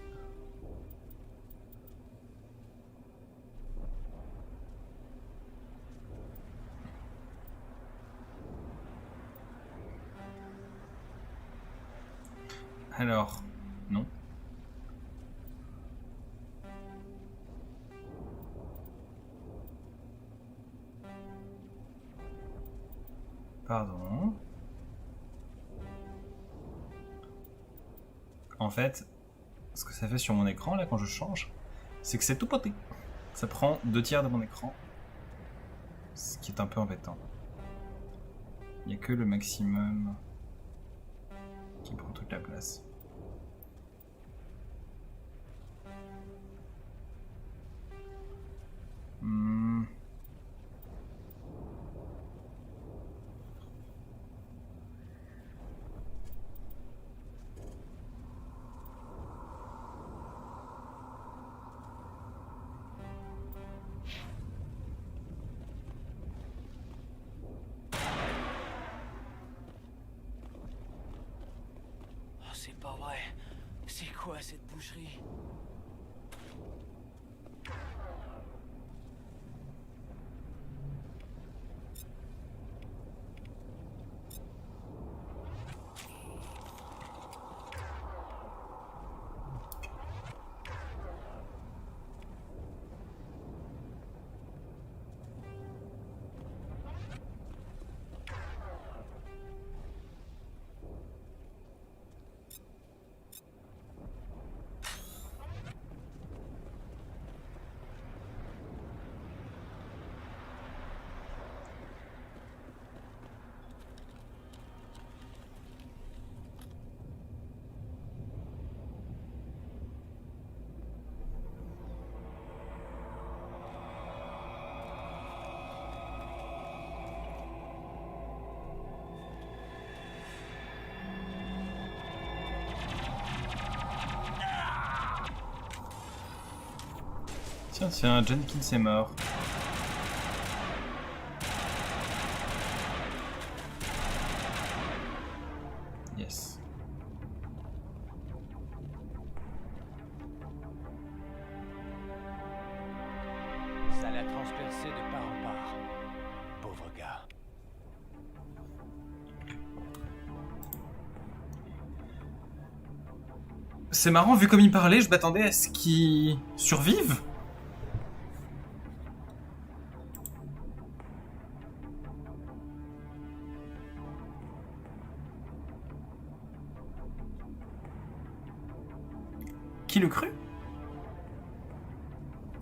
Alors, non. Pardon. En fait, ce que ça fait sur mon écran là quand je change, c'est que c'est tout poté. Ça prend 2/3 de mon écran. Ce qui est un peu embêtant. Il n'y a que le maximum qui prend toute la place. Hmm. Oh, c'est pas vrai. C'est quoi cette boucherie? Tiens, Jenkins est mort. Yes. Ça l'a transpercé de part en part. Pauvre gars. C'est marrant, vu comme il parlait, je m'attendais à ce qu'il survive. Qui le crut?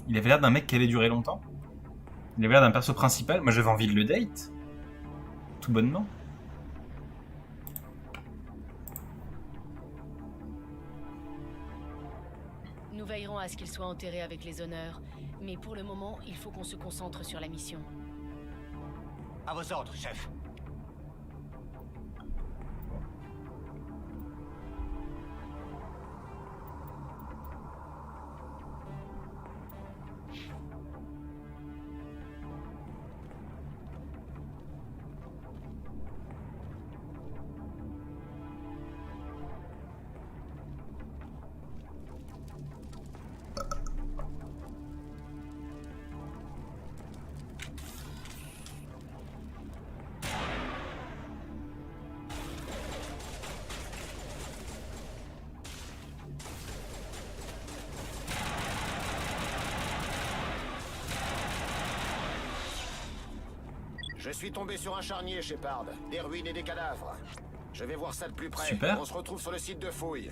Il avait l'air d'un mec qui allait durer longtemps. Il avait l'air d'un perso principal. Moi, j'avais envie de le date. Tout bonnement. Nous veillerons à ce qu'il soit enterré avec les honneurs. Mais pour le moment, il faut qu'on se concentre sur la mission. À vos ordres, chef. Je suis tombé sur un charnier, Shepard. Des ruines et des cadavres. Je vais voir ça de plus près. Super. On se retrouve sur le site de fouille.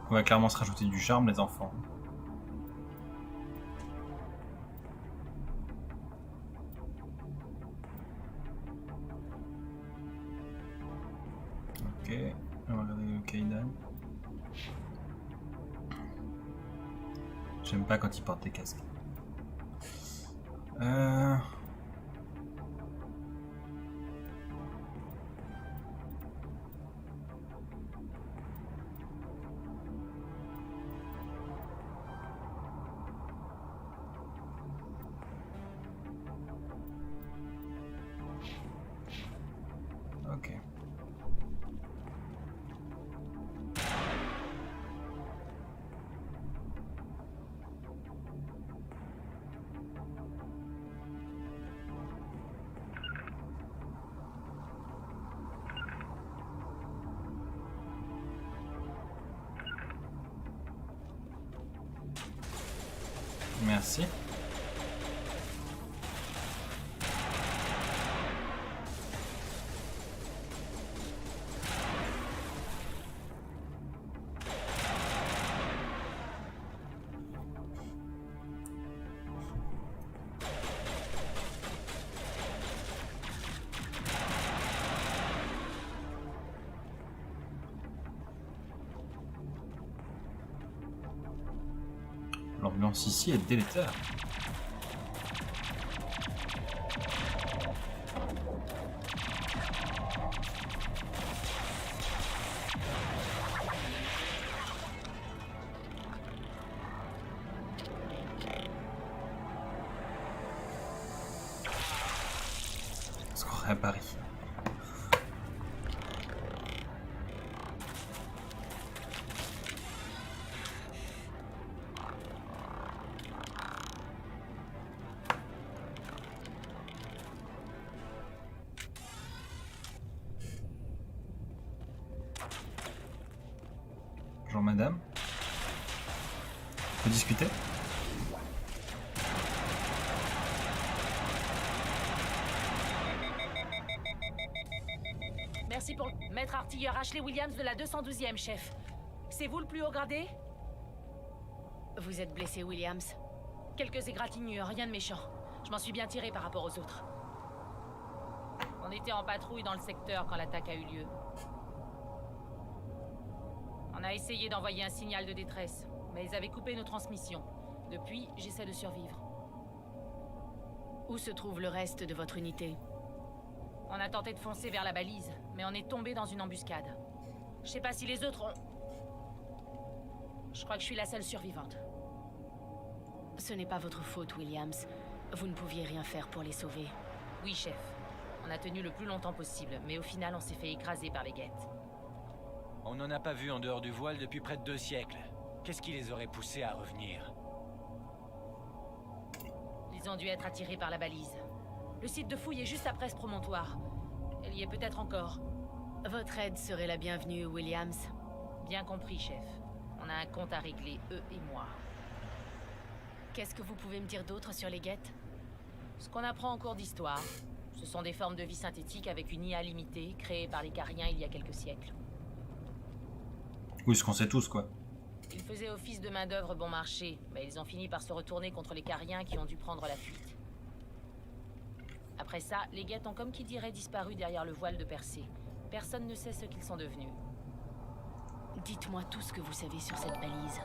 On va clairement se rajouter du charme, les enfants. Ok, on va regarder le Kaidan. J'aime pas quand ils portent des casques. Ok. Merci. L'ambiance ici est délétère. Est-ce qu'on aurait à Paris? Bonjour madame. On peut discuter? Merci pour... Maître artilleur Ashley Williams de la 212e, chef. C'est vous le plus haut gradé? Vous êtes blessé, Williams? Quelques égratignures, rien de méchant. Je m'en suis bien tiré par rapport aux autres. On était en patrouille dans le secteur quand l'attaque a eu lieu. On a essayé d'envoyer un signal de détresse, mais ils avaient coupé nos transmissions. Depuis, j'essaie de survivre. Où se trouve le reste de votre unité? On a tenté de foncer vers la balise, mais on est tombé dans une embuscade. Je sais pas si les autres ont... Je crois que je suis la seule survivante. Ce n'est pas votre faute, Williams. Vous ne pouviez rien faire pour les sauver. Oui, chef. On a tenu le plus longtemps possible, mais au final, on s'est fait écraser par les guettes. On n'en a pas vu en dehors du voile depuis près de 2 siècles. Qu'est-ce qui les aurait poussés à revenir? Ils ont dû être attirés par la balise. Le site de fouille est juste après ce promontoire. Elle y est peut-être encore. Votre aide serait la bienvenue, Williams. Bien compris, chef. On a un compte à régler, eux et moi. Qu'est-ce que vous pouvez me dire d'autre sur les guettes? Ce qu'on apprend en cours d'histoire, ce sont des formes de vie synthétiques avec une IA limitée, créées par les Cariens il y a quelques siècles. Oui, ce qu'on sait tous, quoi. Ils faisaient office de main-d'œuvre bon marché, mais ils ont fini par se retourner contre les Cariens qui ont dû prendre la fuite. Après ça, les guettes ont comme qui dirait disparu derrière le voile de Percé. Personne ne sait ce qu'ils sont devenus. Dites-moi tout ce que vous savez sur cette balise.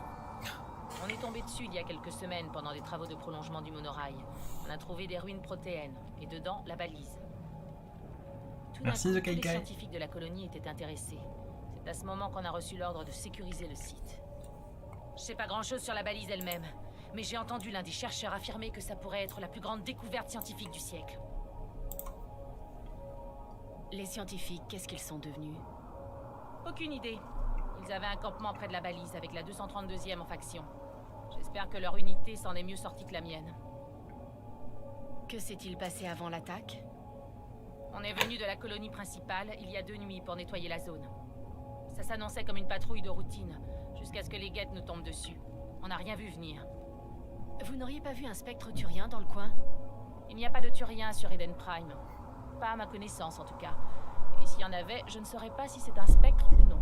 On est tombé dessus il y a quelques semaines pendant des travaux de prolongement du monorail. On a trouvé des ruines protéennes, et dedans, la balise. Tout d'un Merci, coup, The tous les Kaikai. scientifiques de la colonie étaient intéressés. C'est à ce moment qu'on a reçu l'ordre de sécuriser le site. Je sais pas grand-chose sur la balise elle-même, mais j'ai entendu l'un des chercheurs affirmer que ça pourrait être la plus grande découverte scientifique du siècle. Les scientifiques, qu'est-ce qu'ils sont devenus? Aucune idée. Ils avaient un campement près de la balise avec la 232e en faction. J'espère que leur unité s'en est mieux sortie que la mienne. Que s'est-il passé avant l'attaque? On est venu de la colonie principale il y a 2 nuits pour nettoyer la zone. Ça s'annonçait comme une patrouille de routine, jusqu'à ce que les guettes nous tombent dessus. On n'a rien vu venir. Vous n'auriez pas vu un spectre turien dans le coin? Il n'y a pas de Turien sur Eden Prime. Pas à ma connaissance en tout cas. Et s'il y en avait, je ne saurais pas si c'est un spectre ou non.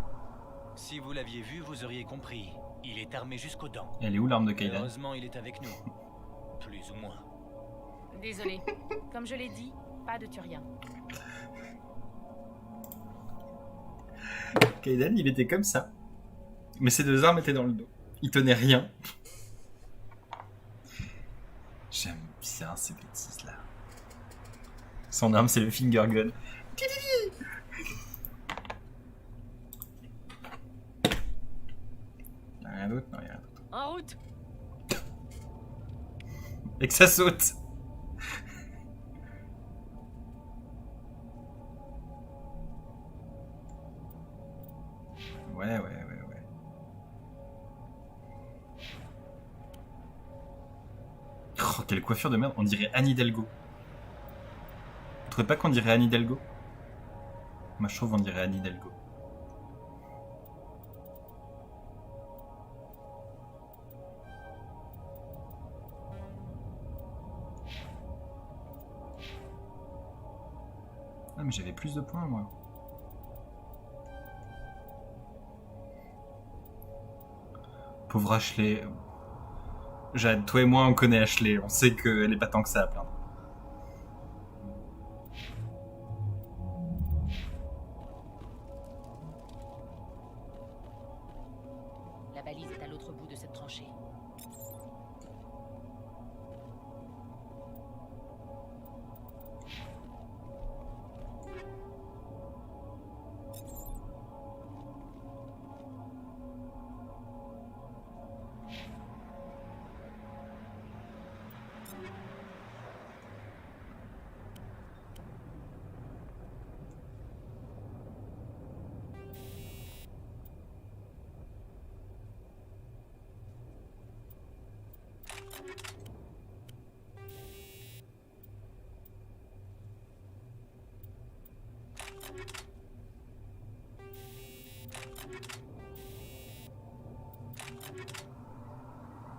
Si vous l'aviez vu, vous auriez compris. Il est armé jusqu'aux dents. Elle est où l'arme de Kaidan? Heureusement, il est avec nous. Plus ou moins. Désolé. Comme je l'ai dit, pas de Turien. Kaidan, il était comme ça. Mais ses 2 armes étaient dans le dos. Il tenait rien. J'aime bien ces bêtises-là. Son arme, c'est le finger gun. Y'a rien d'autre? Non, y'a rien d'autre. En route! Et que ça saute. Ouais. Oh, quelle coiffure de merde. On dirait Anne Hidalgo. Vous trouvez pas qu'on dirait Anne Hidalgo? Moi, je trouve qu'on dirait Anne Hidalgo. Ah, mais j'avais plus de points, moi. Pauvre Ashley. Jade, toi et moi, on connaît Ashley. On sait qu'elle est pas tant que ça à plaindre. La balise est à l'autre bout de cette tranchée.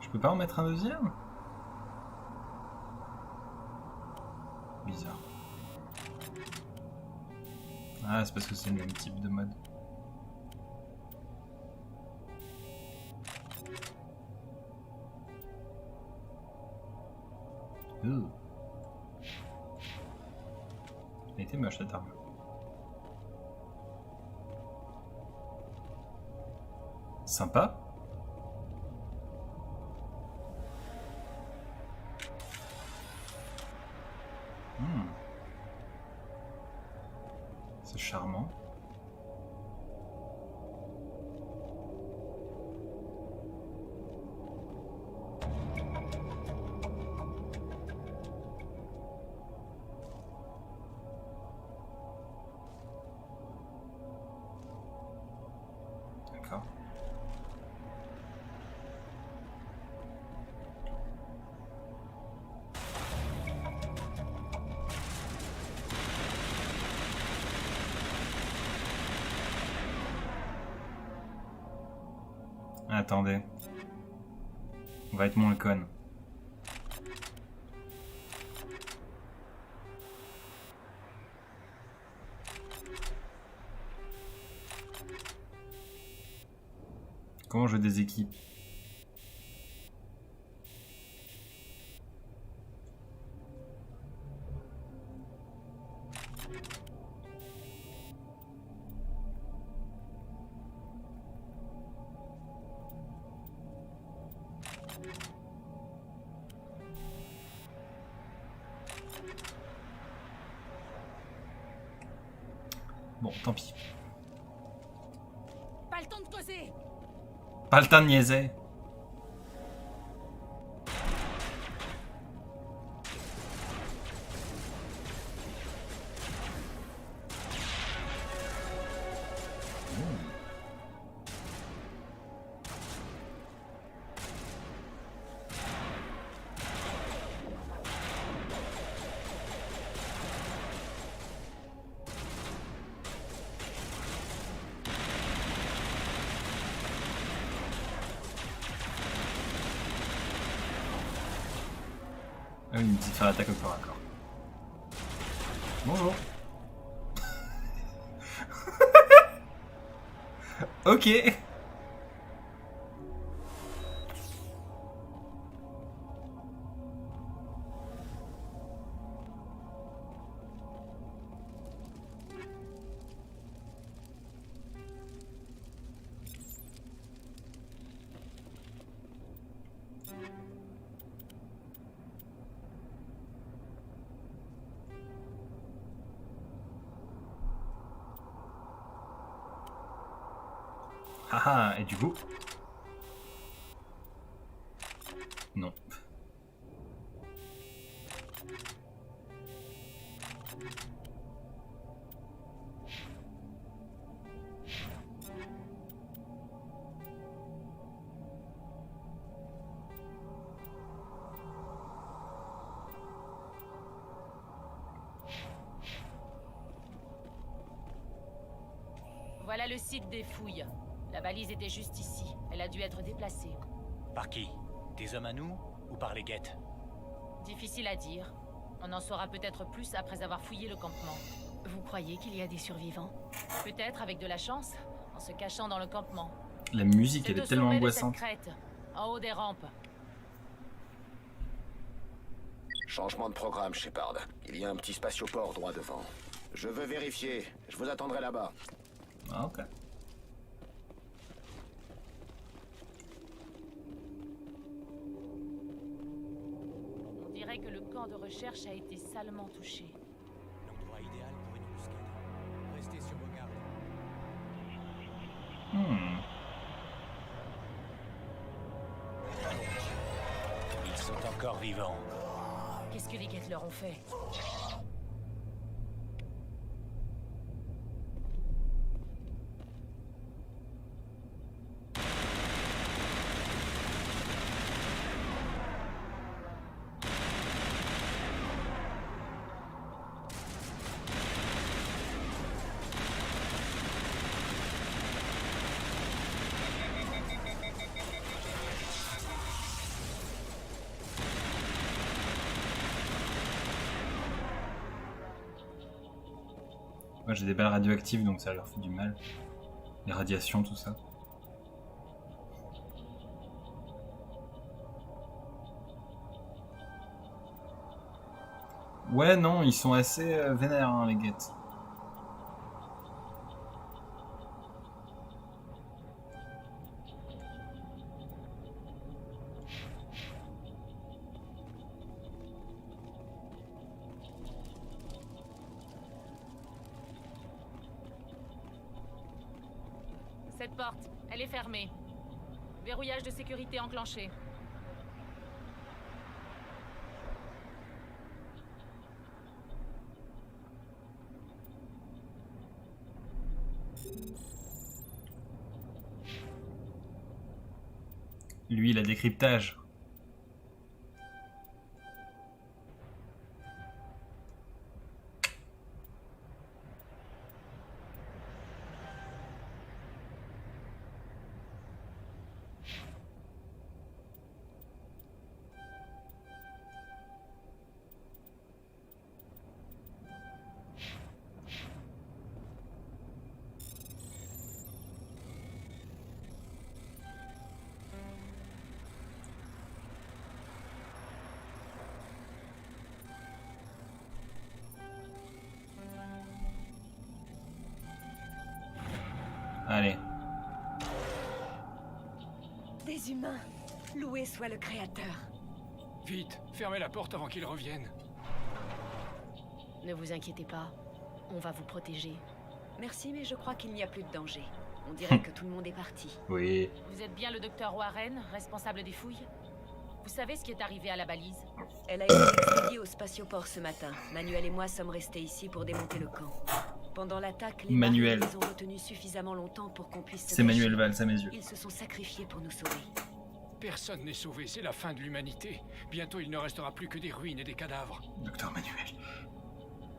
Je peux pas en mettre un deuxième? Bizarre. Ah, c'est parce que c'est le même type de mode. Elle était moche cette arme. Sympa. C'est charmant. d'accord. Attendez. On va être mon con. Comment je déséquipe? Bon, tant pis. Pas le temps de causer. Pas le temps de niaiser. Ah oui, il me dit de faire l'attaque au corps à corps. Bonjour. Ok. Haha, et du coup? Non. Voilà le site des fouilles. La balise était juste ici. Elle a dû être déplacée. Par qui? Des hommes à nous ou par les guettes? Difficile à dire. On en saura peut-être plus après avoir fouillé le campement. Vous croyez qu'il y a des survivants? Peut-être avec de la chance, en se cachant dans le campement. La musique, elle C'est est au tellement sommet de cette angoissante. crête, en haut des rampes. Changement de programme, Shepard. Il y a un petit spatioport droit devant. Je veux vérifier. Je vous attendrai là-bas. Ah, ok. On dirait que le camp de recherche a été salement touché. L'endroit idéal pour une embuscade. Restez sur vos gardes. Ils sont encore vivants. Qu'est-ce que les guettes leur ont fait? Moi j'ai des balles radioactives donc ça leur fait du mal. Les radiations, tout ça. Ouais, non, ils sont assez vénères, hein, les guettes. Cette porte, elle est fermée. Verrouillage de sécurité enclenché. Lui, il a décryptage. Allez. Des humains. Loué soit le créateur. Vite, fermez la porte avant qu'ils reviennent. Ne vous inquiétez pas, on va vous protéger. Merci, mais je crois qu'il n'y a plus de danger. On dirait que tout le monde est parti. Oui. Vous êtes bien le docteur Warren, responsable des fouilles? Vous savez ce qui est arrivé à la balise? Elle a été expédiée au spatioport ce matin. Manuel et moi sommes restés ici pour démonter le camp. Pendant l'attaque, les Manuel. Marines les ont retenus suffisamment longtemps pour qu'on puisse se C'est Manuel cacher. Valls à mes yeux. Ils se sont sacrifiés pour nous sauver. Personne n'est sauvé, c'est la fin de l'humanité. Bientôt, il ne restera plus que des ruines et des cadavres. Docteur Manuel.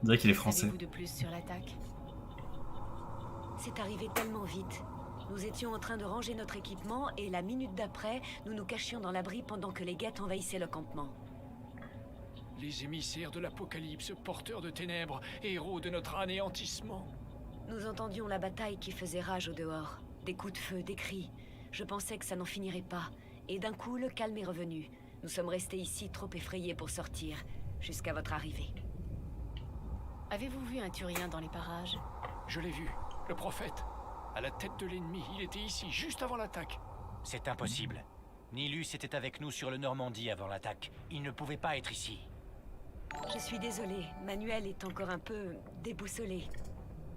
On dirait qu'il est français. Savez-vous de plus sur l'attaque? C'est arrivé tellement vite. Nous étions en train de ranger notre équipement et la minute d'après, nous nous cachions dans l'abri pendant que les guettes envahissaient le campement. Les émissaires de l'Apocalypse, porteurs de ténèbres, héros de notre anéantissement. Nous entendions la bataille qui faisait rage au dehors. Des coups de feu, des cris. Je pensais que ça n'en finirait pas. Et d'un coup, le calme est revenu. Nous sommes restés ici trop effrayés pour sortir, jusqu'à votre arrivée. Avez-vous vu un Turien dans les parages? Je l'ai vu, le prophète. À la tête de l'ennemi, il était ici, juste avant l'attaque. C'est impossible. Nilus était avec nous sur le Normandie avant l'attaque. Il ne pouvait pas être ici. Je suis désolée, Manuel est encore un peu déboussolé.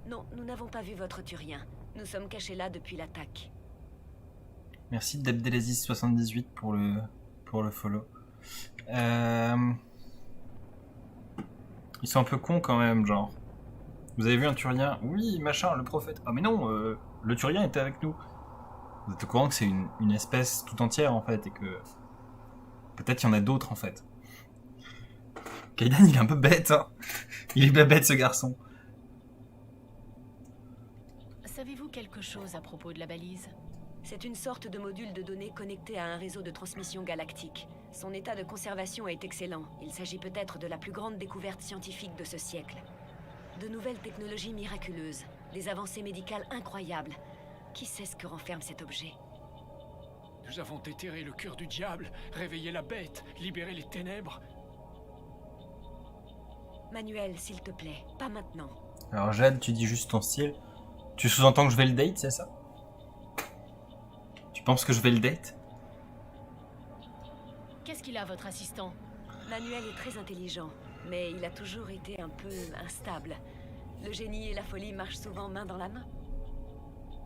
Non, nous n'avons pas vu votre Turien. Nous sommes cachés là depuis l'attaque. Merci Debdelaziz78 pour le follow. Ils sont un peu cons quand même, genre. Vous avez vu un Turien? Oui, machin, le prophète. Ah mais non, le Turien était avec nous. Vous êtes au courant que c'est une espèce tout entière en fait et que peut-être il y en a d'autres en fait. Kaidan il est un peu bête, hein. Il est pas bête ce garçon. Savez-vous quelque chose à propos de la balise? C'est une sorte de module de données connecté à un réseau de transmission galactique. Son état de conservation est excellent. Il s'agit peut-être de la plus grande découverte scientifique de ce siècle. De nouvelles technologies miraculeuses, des avancées médicales incroyables. Qui sait ce que renferme cet objet? Nous avons déterré le cœur du diable, réveillé la bête, libéré les ténèbres. Manuel, s'il te plaît, pas maintenant. Alors Jade, tu dis juste ton style. Tu sous-entends que je vais le date, c'est ça? Tu penses que je vais le date? Qu'est-ce qu'il a, votre assistant? Manuel est très intelligent, mais il a toujours été un peu instable. Le génie et la folie marchent souvent main dans la main.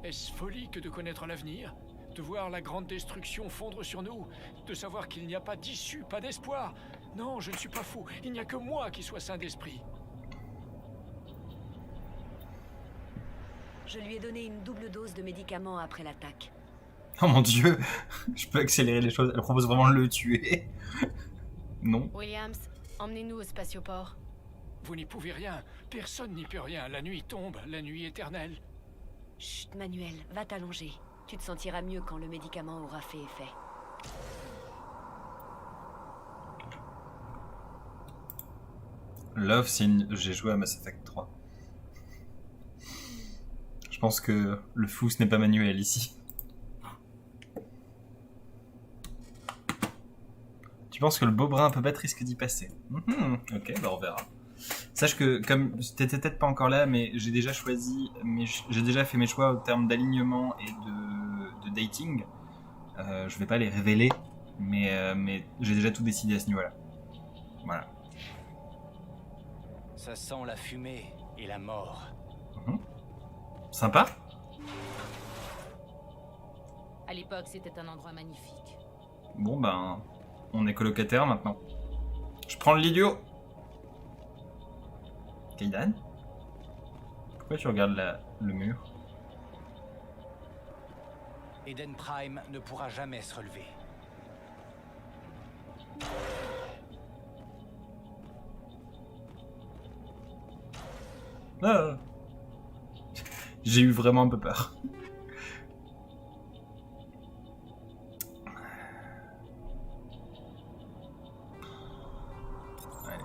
Est-ce folie que de connaître l'avenir? De voir la grande destruction fondre sur nous? De savoir qu'il n'y a pas d'issue, pas d'espoir? Non, je ne suis pas fou. Il n'y a que moi qui sois saint d'esprit. Je lui ai donné une double dose de médicaments après l'attaque. Oh mon dieu, je peux accélérer les choses. Elle propose vraiment de le tuer. Non. Williams, emmenez-nous au spatioport. Vous n'y pouvez rien. Personne n'y peut rien. La nuit tombe, la nuit éternelle. Chut, Manuel, va t'allonger. Tu te sentiras mieux quand le médicament aura fait effet. Love, j'ai joué à Mass Effect 3. Je pense que le fou, ce n'est pas Manuel ici. Tu penses que le beau brin un peu bête risque d'y passer? Ok, bah on verra. Sache que, comme t'étais peut-être pas encore là, mais j'ai déjà fait mes choix en termes d'alignement et de dating. Je vais pas les révéler, mais j'ai déjà tout décidé à ce niveau-là. Voilà. Ça sent la fumée et la mort. Sympa? À l'époque, c'était un endroit magnifique. Bon ben, on est colocataires maintenant. Je prends le lit du haut. Kaidan? Pourquoi tu regardes le mur? Eden Prime ne pourra jamais se relever. Ah. J'ai eu vraiment un peu peur. Allez.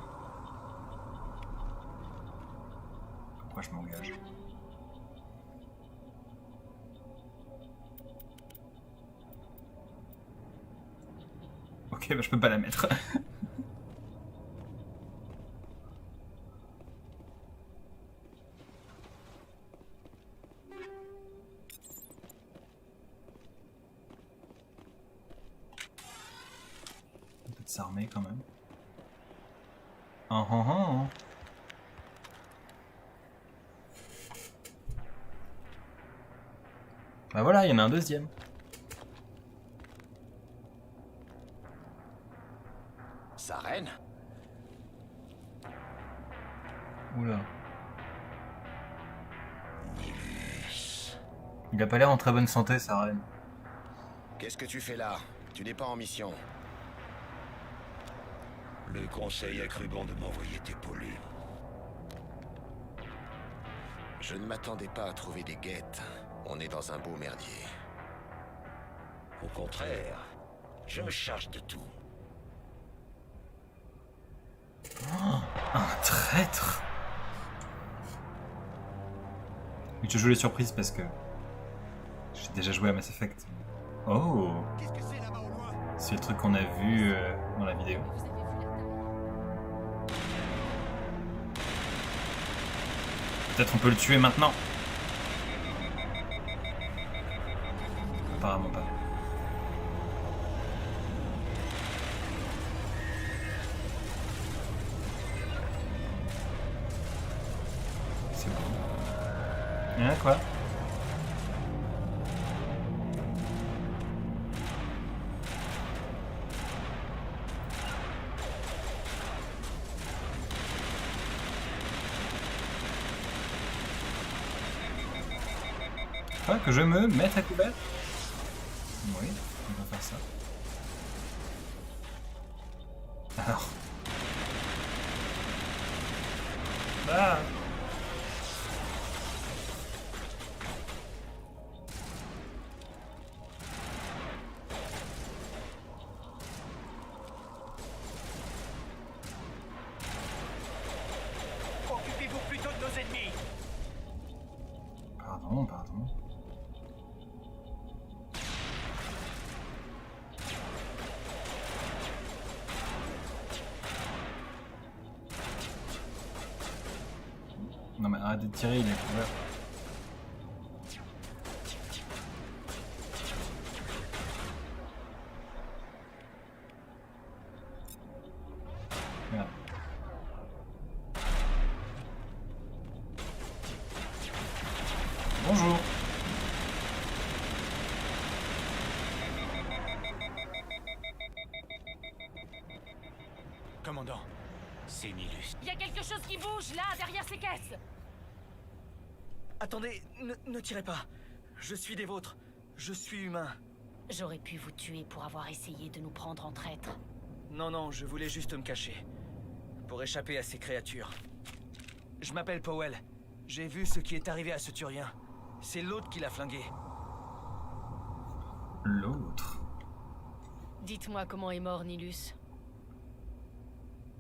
Pourquoi je m'engage? Ok, bah je peux pas la mettre. Peut-être s'armer quand même. Ah ah ah. Bah voilà, il y en a un deuxième. Saren? Oula. Il a pas l'air en très bonne santé, sa reine. Qu'est-ce que tu fais là? Tu n'es pas en mission. Le conseil a cru bon de m'envoyer t'épauler. Je ne m'attendais pas à trouver des guettes. On est dans un beau merdier. Au contraire, je me charge de tout. Oh, un traître. Mais je joue les surprises parce que j'ai déjà joué à Mass Effect. Oh, c'est le truc qu'on a vu dans la vidéo. Peut-être on peut le tuer maintenant. Apparemment pas. C'est bon. Hein, quoi? Quoi, que je me mette à couvert? Oui, on va faire ça. Alors. Ah. Occupez-vous plutôt de nos ennemis. Pardon, pardon. Non mais arrête de tirer, il est couvert. Merde. Bonjour. Commandant, c'est Nilus. Il y a quelque chose qui bouge là, derrière ces caisses. Attendez, ne tirez pas. Je suis des vôtres. Je suis humain. J'aurais pu vous tuer pour avoir essayé de nous prendre en traître. Non, non, je voulais juste me cacher. Pour échapper à ces créatures. Je m'appelle Powell. J'ai vu ce qui est arrivé à ce Turien. C'est l'autre qui l'a flingué. L'autre? Dites-moi comment est mort Nilus.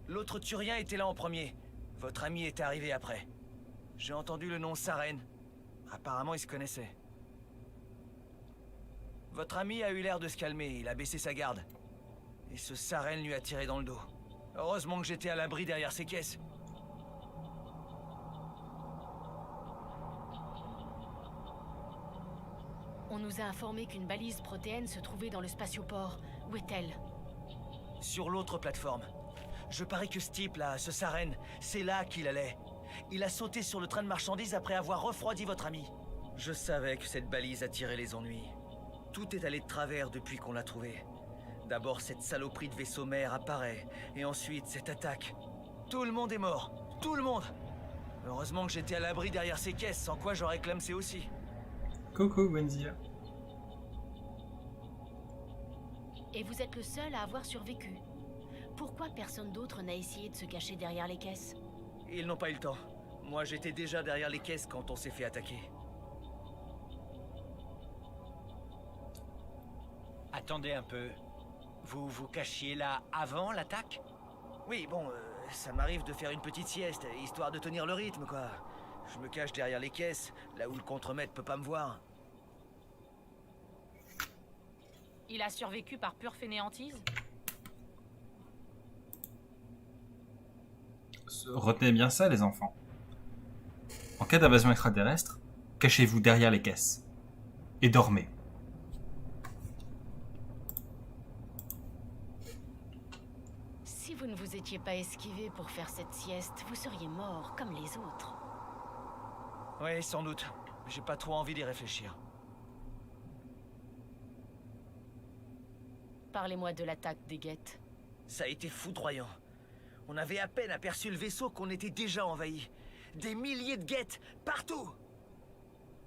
L'autre Turien était là en premier. Votre ami était arrivé après. J'ai entendu le nom Saren. Apparemment, ils se connaissaient. Votre ami a eu l'air de se calmer, il a baissé sa garde. Et ce Saren lui a tiré dans le dos. Heureusement que j'étais à l'abri derrière ces caisses. On nous a informé qu'une balise protéenne se trouvait dans le spatioport. Où est-elle? Sur l'autre plateforme. Je parie que ce type là, ce Saren, c'est là qu'il allait. Il a sauté sur le train de marchandises après avoir refroidi votre ami. Je savais que cette balise attirait les ennuis. Tout est allé de travers depuis qu'on l'a trouvé. D'abord cette saloperie de vaisseau mère apparaît, et ensuite cette attaque. Tout le monde est mort. Tout le monde. Heureusement que j'étais à l'abri derrière ces caisses, sans quoi j'aurais clamsé aussi. Coucou, Wenzia. Et vous êtes le seul à avoir survécu. Pourquoi personne d'autre n'a essayé de se cacher derrière les caisses? Ils n'ont pas eu le temps. Moi, j'étais déjà derrière les caisses quand on s'est fait attaquer. Attendez un peu. Vous vous cachiez là avant l'attaque? Oui, bon, ça m'arrive de faire une petite sieste, histoire de tenir le rythme, quoi. Je me cache derrière les caisses, là où le contremaître peut pas me voir. Il a survécu par pure fainéantise? Retenez bien ça, les enfants. En cas d'invasion extraterrestre, cachez-vous derrière les caisses. Et dormez. Si vous ne vous étiez pas esquivé pour faire cette sieste, vous seriez mort comme les autres. Oui, sans doute. J'ai pas trop envie d'y réfléchir. Parlez-moi de l'attaque des Geth. Ça a été foudroyant. On avait à peine aperçu le vaisseau qu'on était déjà envahi. Des milliers de Geth, partout!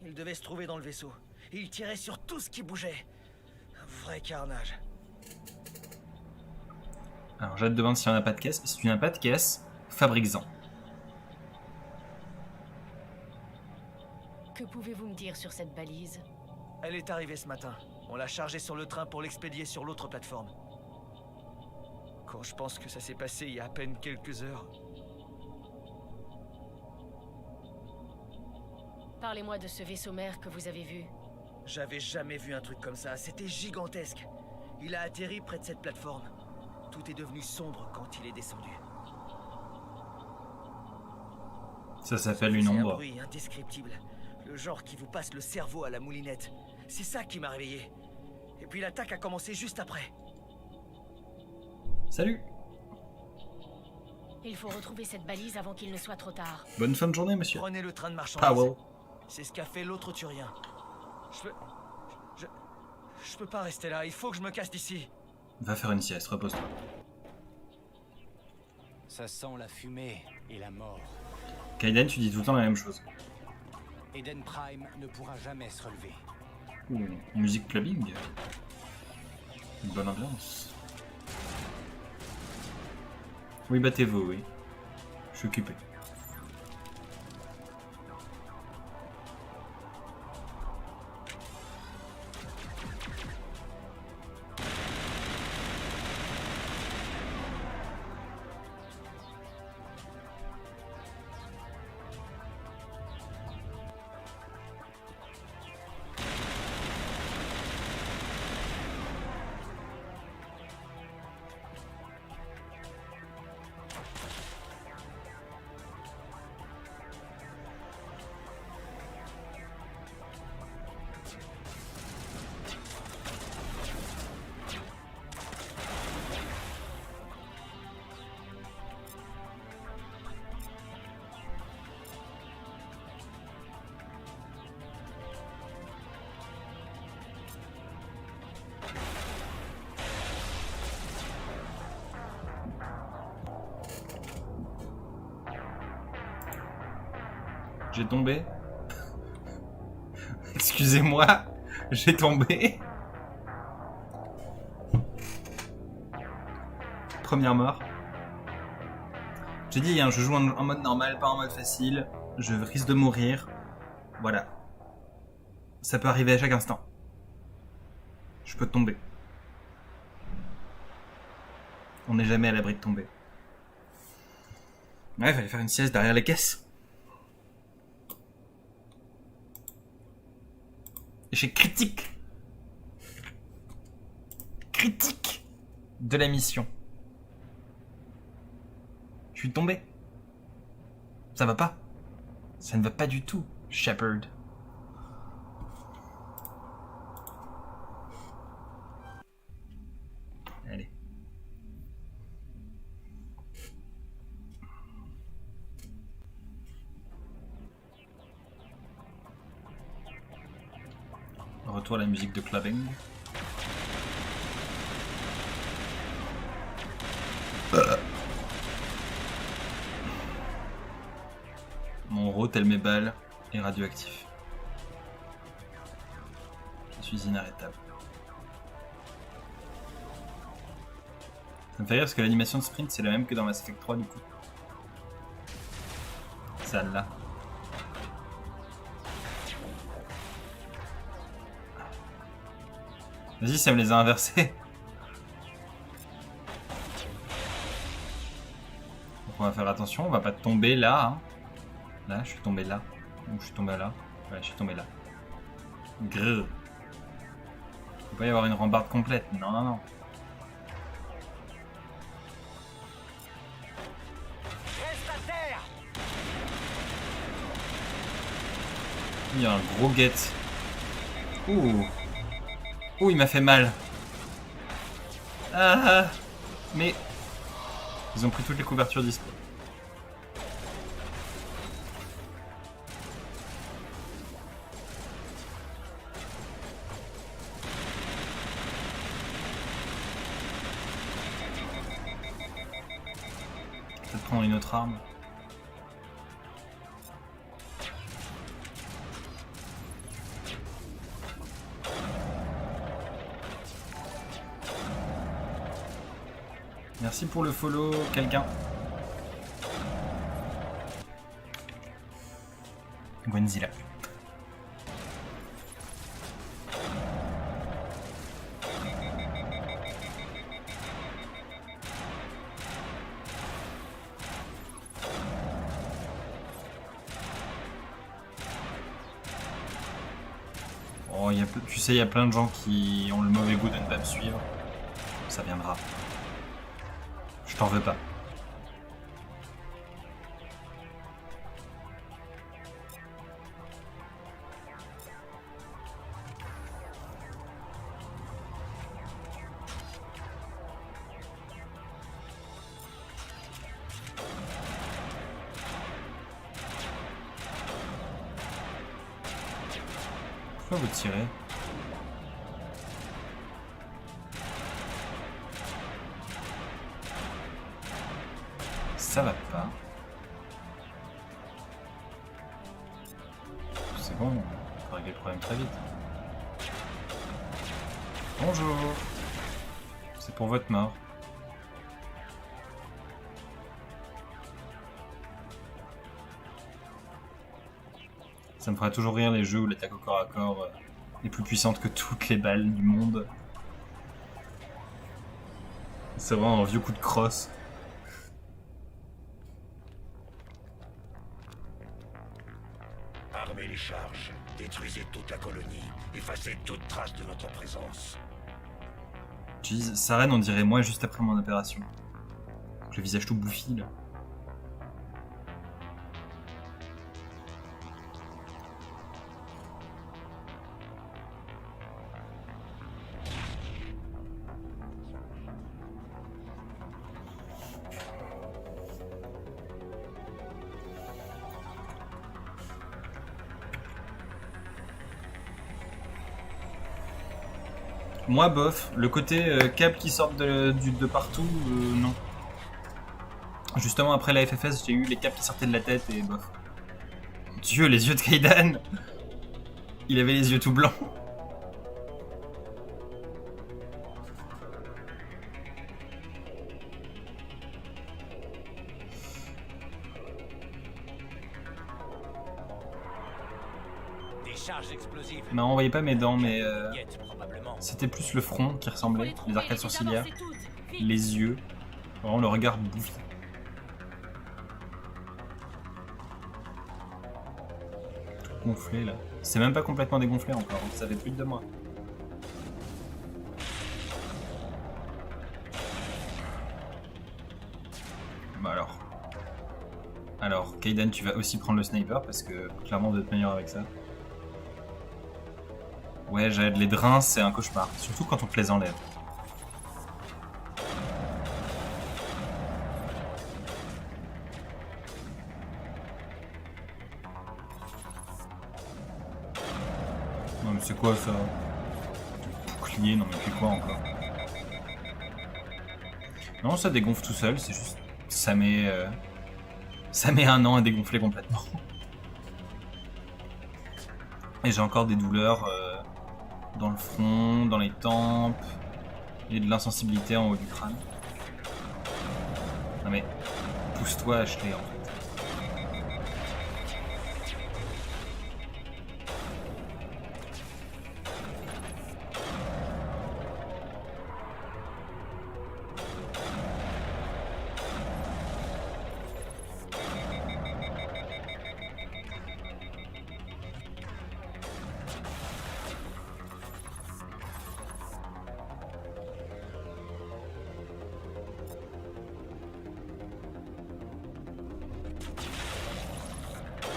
Ils devaient se trouver dans le vaisseau. Ils tiraient sur tout ce qui bougeait. Un vrai carnage. Alors, je te demande s'il n'y en a pas de caisse. Si tu n'as pas de caisse, fabrique-en. Que pouvez-vous me dire sur cette balise? Elle est arrivée ce matin. On l'a chargée sur le train pour l'expédier sur l'autre plateforme. Quand je pense que ça s'est passé il y a à peine quelques heures. Parlez-moi de ce vaisseau mère que vous avez vu. J'avais jamais vu un truc comme ça. C'était gigantesque. Il a atterri près de cette plateforme. Tout est devenu sombre quand il est descendu. Ça s'appelle une ombre. Un bruit indescriptible. Le genre qui vous passe le cerveau à la moulinette. C'est ça qui m'a réveillé. Et puis l'attaque a commencé juste après. Salut. Il faut retrouver cette balise avant qu'il ne soit trop tard. Bonne fin de journée, monsieur. Prenez le train de marchandises. Powell. C'est ce qu'a fait l'autre Turien. Je peux pas rester là. Il faut que je me casse d'ici. Va faire une sieste, repose-toi. Ça sent la fumée et la mort. Kaiden, tu dis tout le temps la même chose. Eden Prime ne pourra jamais se relever. Ouh, musique clubbing. Une bonne ambiance. Oui, battez-vous, oui. Je suis occupé. J'ai tombé. Excusez-moi, j'ai tombé. Première mort. J'ai dit, hein, je joue en mode normal, pas en mode facile. Je risque de mourir. Voilà. Ça peut arriver à chaque instant. Je peux tomber. On n'est jamais à l'abri de tomber. Ouais, fallait faire une sieste derrière les caisses. Échec critique. Critique de la mission. Je suis tombé. Ça va pas. Ça ne va pas du tout, Shepard. Allez. Retour à la musique de clubbing. Mon héros, tel mes balles, est radioactif. Je suis inarrêtable. Ça me fait rire parce que l'animation de sprint c'est la même que dans Mass Effect 3 du coup. Celle-là. Vas-y, ça me les a inversés. Donc on va faire attention, on va pas tomber là. Hein. Là, je suis tombé là. Ou je suis tombé là. Ouais, je suis tombé là. Grrr. Il peut pas y avoir une rambarde complète. Non, non, non. Il y a un gros get. Ouh. Ouh, il m'a fait mal. Ah. Mais... Ils ont pris toutes les couvertures dispo. Peut-être prendre une autre arme. Merci pour le follow, quelqu'un. Gwenzilla. Oh, tu sais, il y a plein de gens qui ont le mauvais goût de ne pas me suivre. Ça viendra. Je t'en veux pas. Pourquoi vous tirez ? Ça va pas. C'est bon, on peut régler le problème très vite. Bonjour. C'est pour votre mort. Ça me fera toujours rire les jeux où l'attaque au corps à corps est plus puissante que toutes les balles du monde. C'est vraiment un vieux coup de crosse. Armez les charges, détruisez toute la colonie, effacez toute trace de notre présence. Jeez, Saren on dirait moi juste après mon opération. Avec le visage tout bouffi là. Moi, bof. Le côté câble qui sort de partout, non. Justement, après la FFS, j'ai eu les câbles qui sortaient de la tête et bof. Dieu, les yeux de Kaidan. Il avait les yeux tout blancs. Non, on voyait pas mes dents, mais c'était plus le front qui ressemblait, les arcades sourcilières, les yeux, vraiment le regard bouffi. Tout gonflé là. C'est même pas complètement dégonflé encore, ça fait plus de 2 mois. Bah alors. Alors, Kaidan, tu vas aussi prendre le sniper parce que clairement on doit être meilleur avec ça. Ouais, j'aide les drains, c'est un cauchemar. Surtout quand on te les enlève. Non mais c'est quoi ça? Bouclier, non mais puis quoi encore? Non, ça dégonfle tout seul, c'est juste... Ça met 1 an à dégonfler complètement. Et j'ai encore des douleurs... dans le front, dans les tempes, et de l'insensibilité en haut du crâne. mais pousse-toi, Ashley, en fait.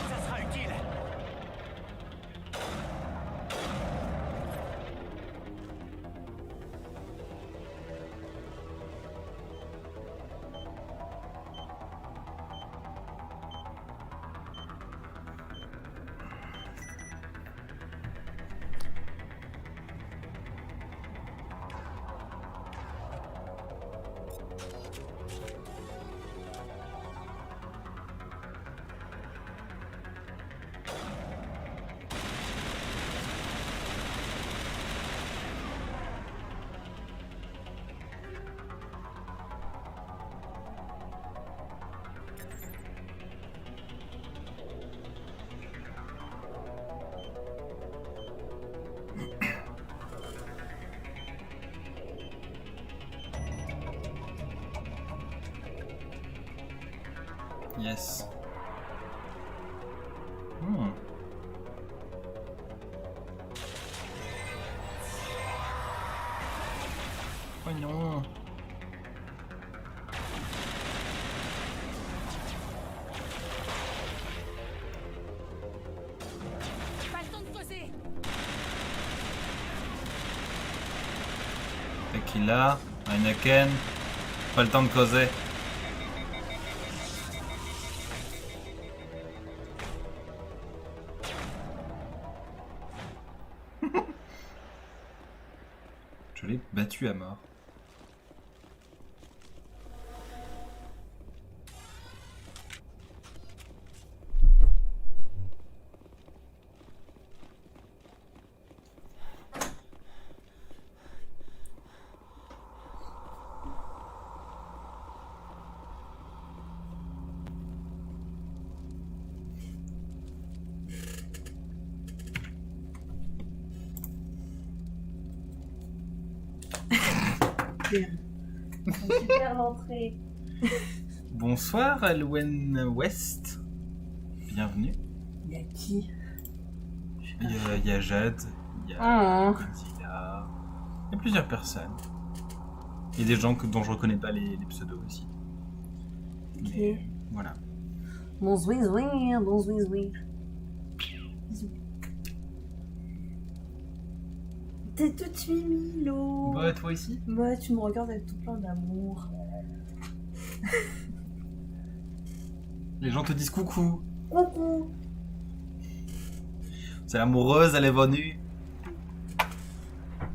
Ça sera utile. Yes. Hmm. Oh non. Pas le temps de causer. Tequila, Heineken, pas le temps de causer. Je l'ai battu à mort. Super rentrée. Bonsoir Alwen West. Bienvenue. Il y a qui? Il y a Jade, il y a Godzilla. Il y a plusieurs personnes. Il y a des gens dont je reconnais pas les pseudos aussi. Ok. Mais, voilà. Bon zouir, bon zouir. Bisous. T'es tout timide, Milo. Bah, toi aussi. Ouais, tu me regardes avec tout plein d'amour. Les gens te disent coucou. Coucou. C'est l'amoureuse, elle est venue.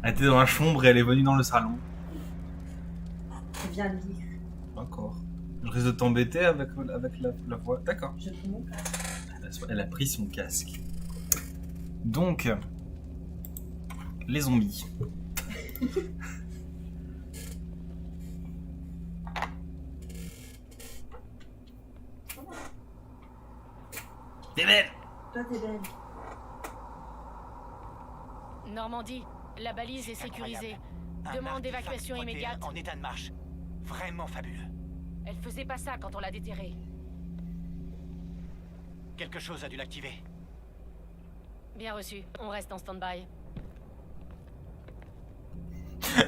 Elle était dans la chambre et elle est venue dans le salon. Je viens de lire. D'accord. Je risque de t'embêter avec la voix. D'accord. Je prends mon casque. Elle a pris son casque. Donc, les zombies. T'es belle. Toi, t'es belle. Normandie, la balise est sécurisée. Un Demande artefact d'évacuation protéin immédiate. En état de marche. Vraiment fabuleux. Elle faisait pas ça quand on l'a déterrée. Quelque chose a dû l'activer. Bien reçu. On reste en stand-by.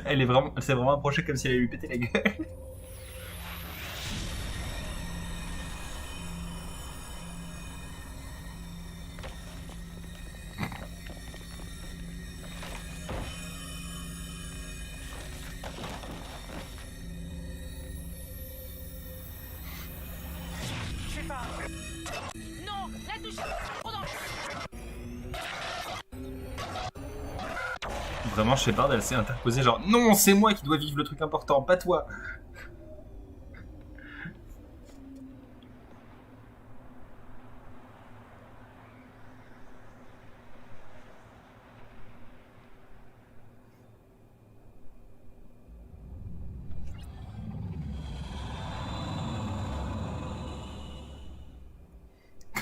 Elle s'est vraiment approchée comme si elle allait lui péter la gueule. Non, la touche. Vraiment, Shepard, elle s'est interposée genre non, c'est moi qui dois vivre le truc important, pas toi.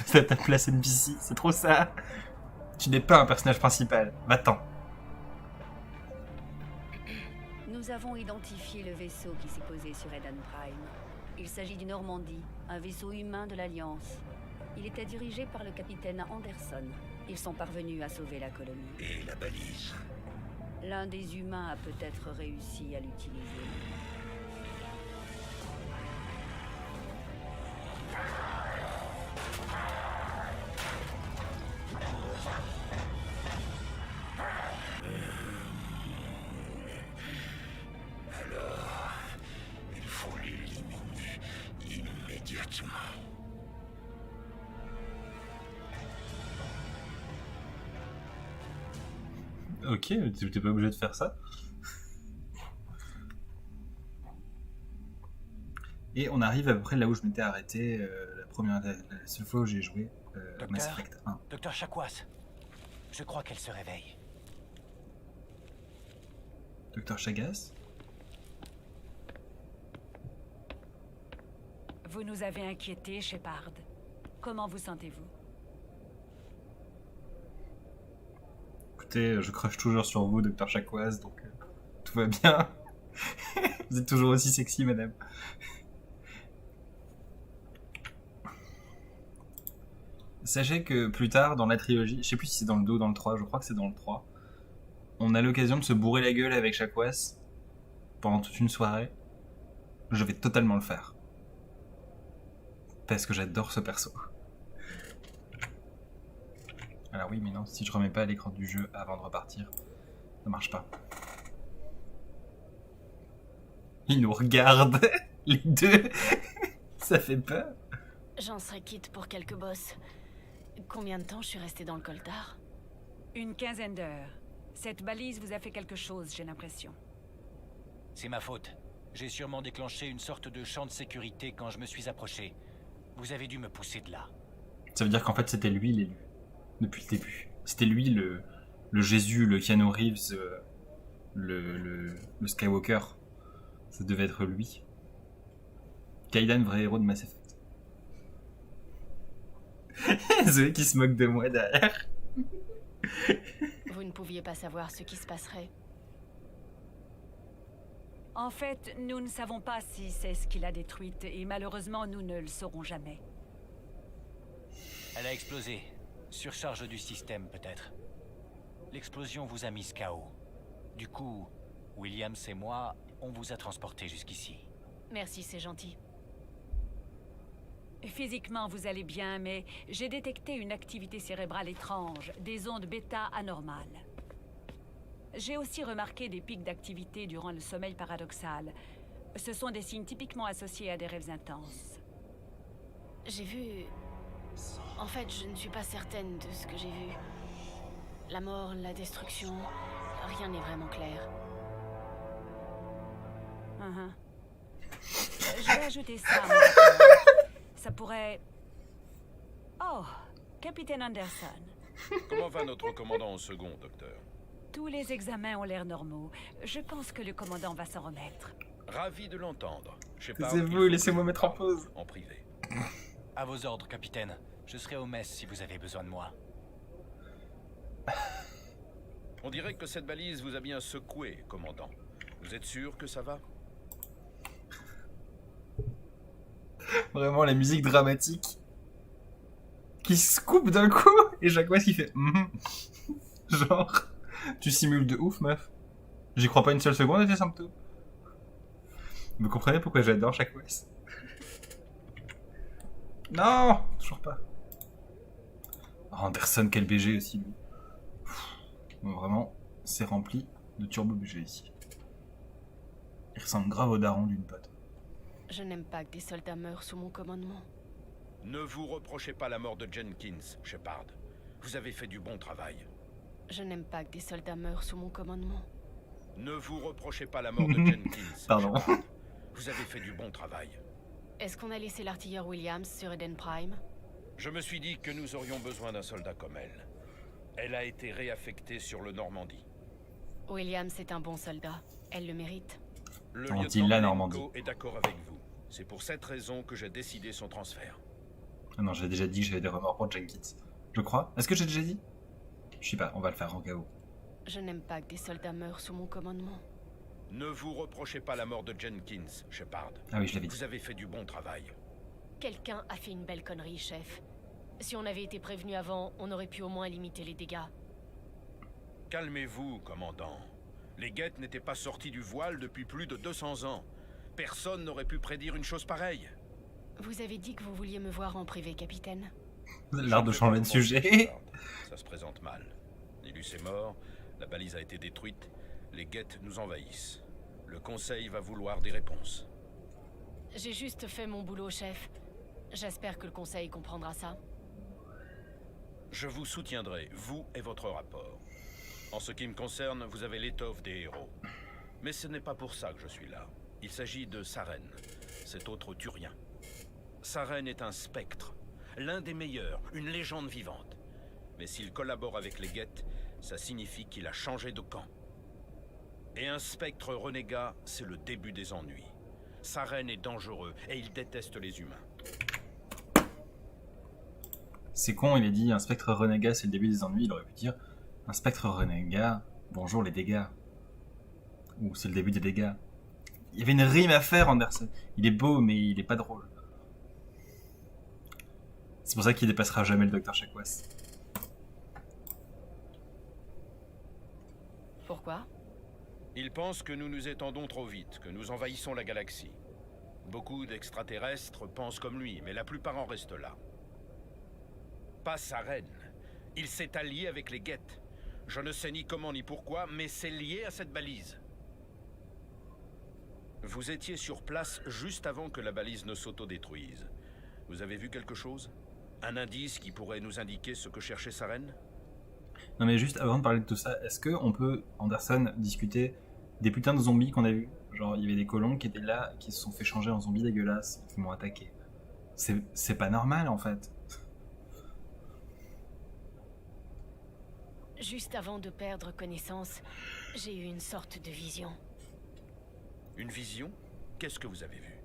C'est à ta place NPC, c'est trop ça. Tu n'es pas un personnage principal, va-t'en. Nous avons identifié le vaisseau qui s'est posé sur Eden Prime. Il s'agit du Normandie, un vaisseau humain de l'Alliance. Il était dirigé par le capitaine Anderson. Ils sont parvenus à sauver la colonie. Et la balise? L'un des humains a peut-être réussi à l'utiliser. Alors, il faut l'éliminer immédiatement. Ok, t'es pas obligé de faire ça. Et on arrive à peu près là où je m'étais arrêté la seule fois où j'ai joué Mass Effect 1. Docteur Chakwas, je crois qu'elle se réveille. Docteur Chagas? Vous nous avez inquiétés, Shepard. Comment vous sentez-vous? Écoutez, je crush toujours sur vous, Docteur Chakwas, donc tout va bien. Vous êtes toujours aussi sexy, madame. Sachez que plus tard, dans la trilogie, je sais plus si c'est dans le 2 ou dans le 3, je crois que c'est dans le 3, on a l'occasion de se bourrer la gueule avec Chakwas pendant toute une soirée. Je vais totalement le faire. Parce que j'adore ce perso. Alors oui, mais non, si je remets pas l'écran du jeu avant de repartir, ça marche pas. Ils nous regardent, les deux. Ça fait peur. J'en serais quitte pour quelques bosses. Combien de temps je suis restée dans le coltard? Une quinzaine d'heures. Cette balise vous a fait quelque chose, j'ai l'impression. C'est ma faute. J'ai sûrement déclenché une sorte de champ de sécurité quand je me suis approché. Vous avez dû me pousser de là. Ça veut dire qu'en fait c'était lui l'élu. Depuis le début. C'était lui le Jésus, le Keanu Reeves, le Skywalker. Ça devait être lui. Kaidan, vrai héros de Mass Effect. Zoé qui se moque de moi derrière. Vous ne pouviez pas savoir ce qui se passerait. En fait, nous ne savons pas si c'est ce qui l'a détruite, et malheureusement, nous ne le saurons jamais. Elle a explosé. Surcharge du système, peut-être. L'explosion vous a mis KO. Du coup, Williams et moi, on vous a transporté jusqu'ici. Merci, c'est gentil. Physiquement, vous allez bien, mais j'ai détecté une activité cérébrale étrange, des ondes bêta anormales. J'ai aussi remarqué des pics d'activité durant le sommeil paradoxal. Ce sont des signes typiquement associés à des rêves intenses. J'ai vu... En fait, je ne suis pas certaine de ce que j'ai vu. La mort, la destruction, rien n'est vraiment clair. Je vais ajouter ça à mon rapport. Ça pourrait... Oh, Capitaine Anderson. Comment va notre commandant en second, docteur? Tous les examens ont l'air normaux. Je pense que le commandant va s'en remettre. Ravi de l'entendre. Taisez-vous, laissez-moi mettre en pause. En privé. À vos ordres, capitaine. Je serai au mess si vous avez besoin de moi. On dirait que cette balise vous a bien secoué, commandant. Vous êtes sûr que ça va? Vraiment la musique dramatique qui se coupe d'un coup et Chakwas qui fait genre tu simules de ouf meuf. J'y crois pas une seule seconde à tes symptômes. Vous comprenez pourquoi j'adore Chakwas? Non, toujours pas. Anderson, quel BG aussi lui. Vraiment, c'est rempli de turbo BG ici. Il ressemble grave au daron d'une pote. Je n'aime pas que des soldats meurent sous mon commandement. Ne vous reprochez pas la mort de Jenkins, Shepard. Vous avez fait du bon travail. Je n'aime pas que des soldats meurent sous mon commandement. Ne vous reprochez pas la mort de Jenkins. Pardon. Shepard. Vous avez fait du bon travail. Est-ce qu'on a laissé l'artilleur Williams sur Eden Prime? Je me suis dit que nous aurions besoin d'un soldat comme elle. Elle a été réaffectée sur le Normandie. Williams est un bon soldat. Elle le mérite. Le lieutenant Malenko est d'accord avec vous. C'est pour cette raison que j'ai décidé son transfert. Ah non, j'ai déjà dit que j'avais des remords pour Jenkins. Je crois. Est-ce que j'ai déjà dit? Je sais pas, on va le faire en KO. Je n'aime pas que des soldats meurent sous mon commandement. Ne vous reprochez pas la mort de Jenkins, Shepard. Ah oui, je l'avais dit. Vous avez fait du bon travail. Quelqu'un a fait une belle connerie, chef. Si on avait été prévenu avant, on aurait pu au moins limiter les dégâts. Calmez-vous, commandant. Les Geth n'étaient pas sortis du voile depuis plus de 200 ans. Personne n'aurait pu prédire une chose pareille. Vous avez dit que vous vouliez me voir en privé, capitaine. L'art de changer de sujet. Ça se présente mal. Nilus est mort, la balise a été détruite, les Geth nous envahissent. Le Conseil va vouloir des réponses. J'ai juste fait mon boulot, chef. J'espère que le Conseil comprendra ça. Je vous soutiendrai, vous et votre rapport. En ce qui me concerne, vous avez l'étoffe des héros. Mais ce n'est pas pour ça que je suis là. Il s'agit de Saren, cet autre Turien. Saren est un spectre, l'un des meilleurs, une légende vivante. Mais s'il collabore avec les Geth, ça signifie qu'il a changé de camp. Et un spectre renégat, c'est le début des ennuis. Saren est dangereux et il déteste les humains. C'est con, il a dit un spectre renégat, c'est le début des ennuis. Il aurait pu dire un spectre renégat, bonjour les dégâts. Ou c'est le début des dégâts. Il y avait une rime à faire, Anderson. Il est beau, mais il est pas drôle. C'est pour ça qu'il dépassera jamais le Dr. Chakwas. Pourquoi? Il pense que nous nous étendons trop vite, que nous envahissons la galaxie. Beaucoup d'extraterrestres pensent comme lui, mais la plupart en restent là. Pas Saren. Il s'est allié avec les Geth. Je ne sais ni comment ni pourquoi, mais c'est lié à cette balise. Vous étiez sur place juste avant que la balise ne s'autodétruise. Vous avez vu quelque chose? Un indice qui pourrait nous indiquer ce que cherchait Saren? Non mais juste avant de parler de tout ça, est-ce qu'on peut, Anderson, discuter des putains de zombies qu'on a vus? Genre, il y avait des colons qui étaient là, qui se sont fait changer en zombies dégueulasses, qui m'ont attaqué. C'est pas normal, en fait. Juste avant de perdre connaissance, j'ai eu une sorte de vision. Une vision? Qu'est-ce que vous avez vu?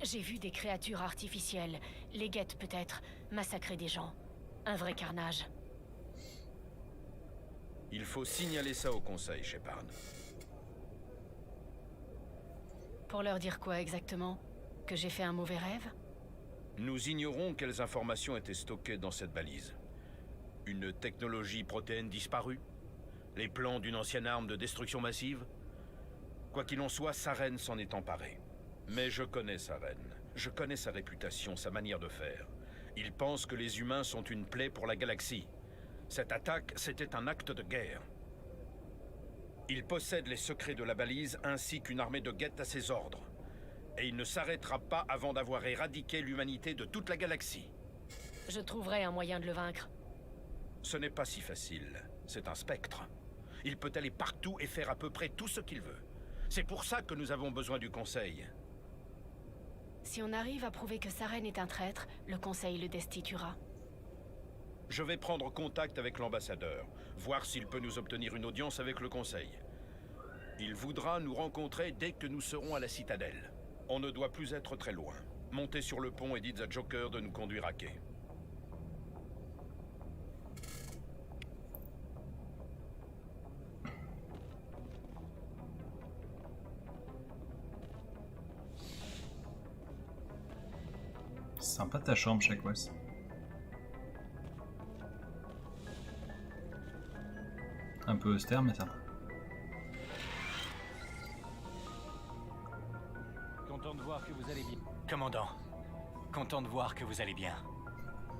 J'ai vu des créatures artificielles, les Geth peut-être, massacrer des gens. Un vrai carnage. Il faut signaler ça au Conseil, Shepard. Pour leur dire quoi exactement? Que j'ai fait un mauvais rêve? Nous ignorons quelles informations étaient stockées dans cette balise. Une technologie protéine disparue? Les plans d'une ancienne arme de destruction massive? Quoi qu'il en soit, Saren s'en est emparé. Mais je connais Saren. Je connais sa réputation, sa manière de faire. Il pense que les humains sont une plaie pour la galaxie. Cette attaque, c'était un acte de guerre. Il possède les secrets de la balise ainsi qu'une armée de Geth à ses ordres. Et il ne s'arrêtera pas avant d'avoir éradiqué l'humanité de toute la galaxie. Je trouverai un moyen de le vaincre. Ce n'est pas si facile. C'est un spectre. Il peut aller partout et faire à peu près tout ce qu'il veut. C'est pour ça que nous avons besoin du Conseil. Si on arrive à prouver que Saren est un traître, le Conseil le destituera. Je vais prendre contact avec l'ambassadeur, voir s'il peut nous obtenir une audience avec le Conseil. Il voudra nous rencontrer dès que nous serons à la citadelle. On ne doit plus être très loin. Montez sur le pont et dites à Joker de nous conduire à quai. Sympa ta chambre, Chakwas. Un peu austère, mais sympa. Content de voir que vous allez bien. Commandant, content de voir que vous allez bien.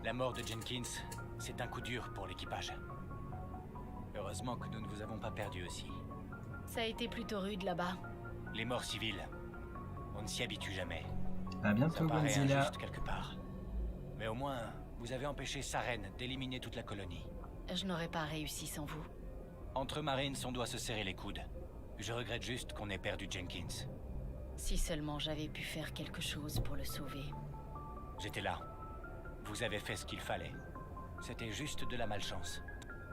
La mort de Jenkins, c'est un coup dur pour l'équipage. Heureusement que nous ne vous avons pas perdu aussi. Ça a été plutôt rude là-bas. Les morts civiles, on ne s'y habitue jamais. À bientôt, Ça paraît Godzilla. injuste quelque part. Mais au moins, vous avez empêché Saren d'éliminer toute la colonie. Je n'aurais pas réussi sans vous. Entre Marines, on doit se serrer les coudes. Je regrette juste qu'on ait perdu Jenkins. Si seulement j'avais pu faire quelque chose pour le sauver. J'étais là. Vous avez fait ce qu'il fallait. C'était juste de la malchance.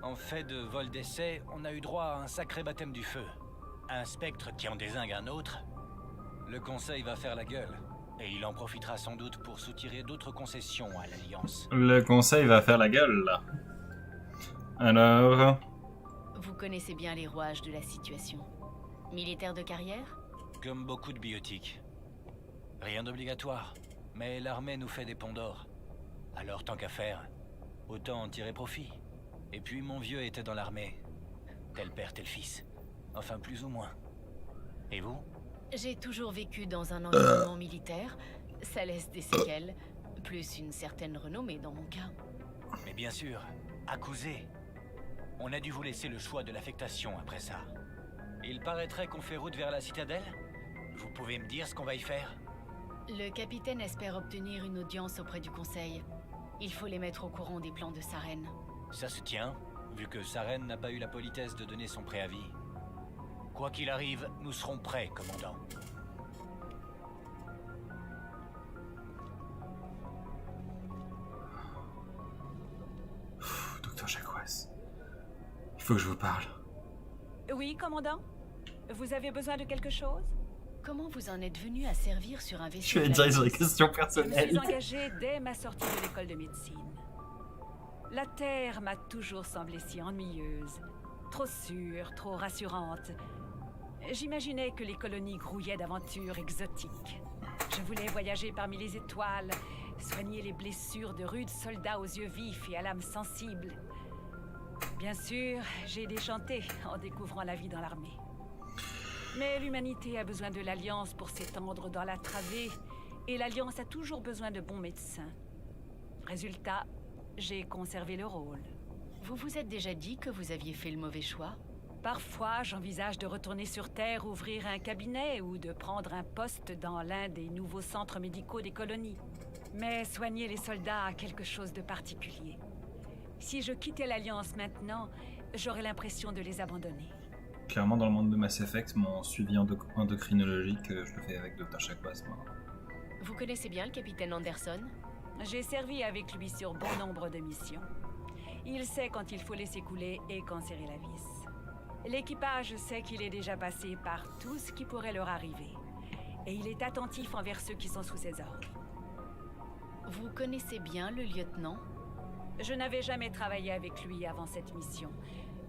En fait de vol d'essai, on a eu droit à un sacré baptême du feu. Un spectre qui en dézingue un autre. Le Conseil va faire la gueule. Et il en profitera sans doute pour soutirer d'autres concessions à l'Alliance. Le conseil va faire la gueule, là. Alors... Vous connaissez bien les rouages de la situation. Militaire de carrière? Comme beaucoup de biotiques. Rien d'obligatoire, mais l'armée nous fait des ponts d'or. Alors tant qu'à faire, autant en tirer profit. Et puis mon vieux était dans l'armée. Tel père, tel fils. Enfin plus ou moins. Et vous? J'ai toujours vécu dans un environnement militaire. Ça laisse des séquelles, plus une certaine renommée dans mon cas. Mais bien sûr, accusé. On a dû vous laisser le choix de l'affectation après ça. Il paraîtrait qu'on fait route vers la citadelle? Vous pouvez me dire ce qu'on va y faire? Le capitaine espère obtenir une audience auprès du conseil. Il faut les mettre au courant des plans de Saren. Ça se tient, vu que Saren n'a pas eu la politesse de donner son préavis. Quoi qu'il arrive, nous serons prêts, commandant. Docteur Jacquas, il faut que je vous parle. Oui, commandant? Vous avez besoin de quelque chose? Comment vous en êtes venu à servir sur un vaisseau? Je vais dire sur les questions Je me personnelles. suis engagée dès ma sortie de l'école de médecine. La Terre m'a toujours semblé si ennuyeuse. Trop sûre, trop rassurante. J'imaginais que les colonies grouillaient d'aventures exotiques. Je voulais voyager parmi les étoiles, soigner les blessures de rudes soldats aux yeux vifs et à l'âme sensible. Bien sûr, j'ai déchanté en découvrant la vie dans l'armée. Mais l'humanité a besoin de l'Alliance pour s'étendre dans la travée, et l'Alliance a toujours besoin de bons médecins. Résultat, j'ai conservé le rôle. Vous vous êtes déjà dit que vous aviez fait le mauvais choix? Parfois, j'envisage de retourner sur Terre, ouvrir un cabinet ou de prendre un poste dans l'un des nouveaux centres médicaux des colonies. Mais soigner les soldats a quelque chose de particulier. Si je quittais l'Alliance maintenant, j'aurais l'impression de les abandonner. Clairement, dans le monde de Mass Effect, mon suivi endocrinologique, je le fais avec Dr. Jacquas, moi. Vous connaissez bien le capitaine Anderson? J'ai servi avec lui sur bon nombre de missions. Il sait quand il faut laisser couler et quand serrer la vis. L'équipage sait qu'il est déjà passé par tout ce qui pourrait leur arriver. Et il est attentif envers ceux qui sont sous ses ordres. Vous connaissez bien le lieutenant? Je n'avais jamais travaillé avec lui avant cette mission.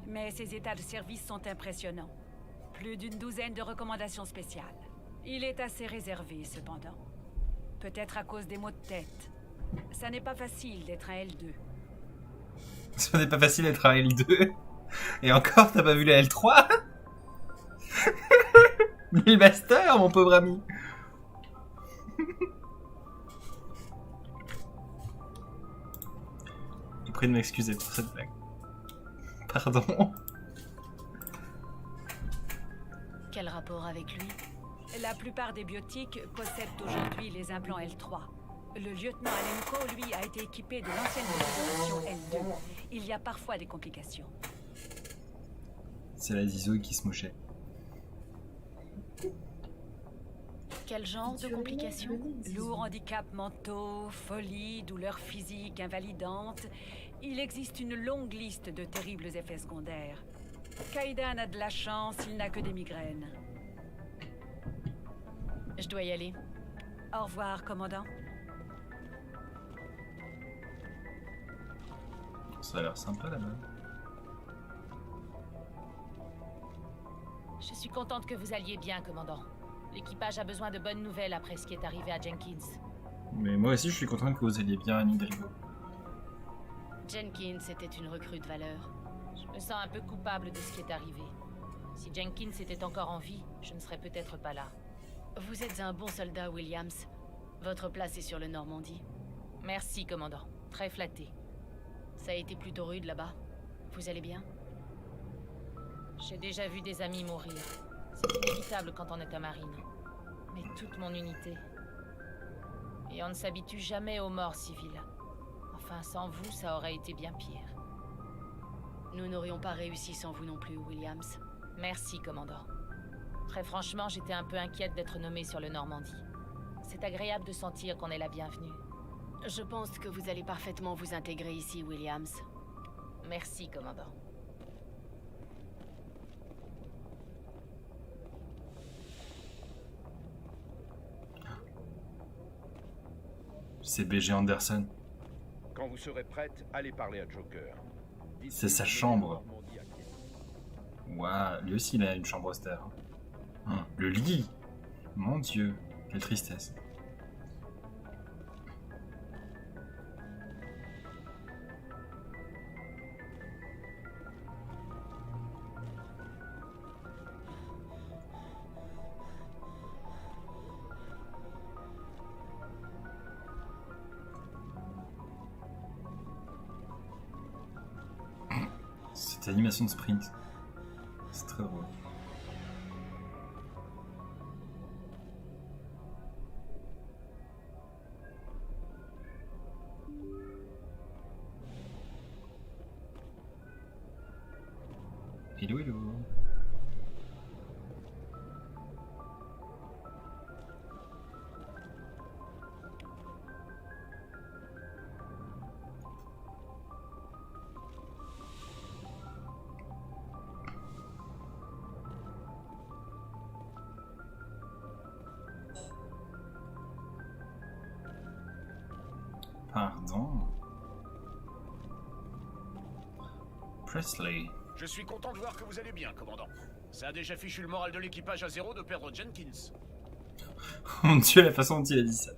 Mais ses états de service sont impressionnants. Plus d'une douzaine de recommandations spéciales. Il est assez réservé, cependant. Peut-être à cause des maux de tête. Ça n'est pas facile d'être un L2. Ça n'est pas facile d'être un L2. Et encore, t'as pas vu la L3? Le master, mon pauvre ami. Je prie de m'excuser pour cette blague. Pardon. Quel rapport avec lui? La plupart des biotiques possèdent aujourd'hui les implants L3. Le lieutenant Alenko, lui, a été équipé de l'ancienne configuration L2. Il y a parfois des complications. C'est la zizouille qui se mouchait. Quel genre de complications? Lourds handicaps mentaux, folie, douleurs physiques invalidantes. Il existe une longue liste de terribles effets secondaires. Kaidan a de la chance, il n'a que des migraines. Je dois y aller. Au revoir, commandant. Ça a l'air sympa là-bas. Je suis contente que vous alliez bien, commandant. L'équipage a besoin de bonnes nouvelles après ce qui est arrivé à Jenkins. Mais moi aussi, je suis content que vous alliez bien à Nidrigo. Jenkins était une recrue de valeur. Je me sens un peu coupable de ce qui est arrivé. Si Jenkins était encore en vie, je ne serais peut-être pas là. Vous êtes un bon soldat, Williams. Votre place est sur le Normandie. Merci, commandant. Très flatté. Ça a été plutôt rude là-bas. Vous allez bien? J'ai déjà vu des amis mourir. C'est inévitable quand on est à marine. Mais toute mon unité. Et on ne s'habitue jamais aux morts civiles. Enfin, sans vous, ça aurait été bien pire. Nous n'aurions pas réussi sans vous non plus, Williams. Merci, commandant. Très franchement, j'étais un peu inquiète d'être nommée sur le Normandie. C'est agréable de sentir qu'on est la bienvenue. Je pense que vous allez parfaitement vous intégrer ici, Williams. Merci, commandant. C'est BG Anderson. Quand vous serez prête, allez parler à Joker. C'est sa chambre. Waouh, lui aussi il a une chambre austère. Le lit. Mon Dieu, quelle tristesse. Cette animation de sprint, c'est très drôle. Hello, hello. Pardon. Presley. Je suis content de voir que vous allez bien, commandant. Ça a déjà fichu le moral de l'équipage à zéro de perdre Jenkins. Mon Dieu, la façon dont il a dit ça.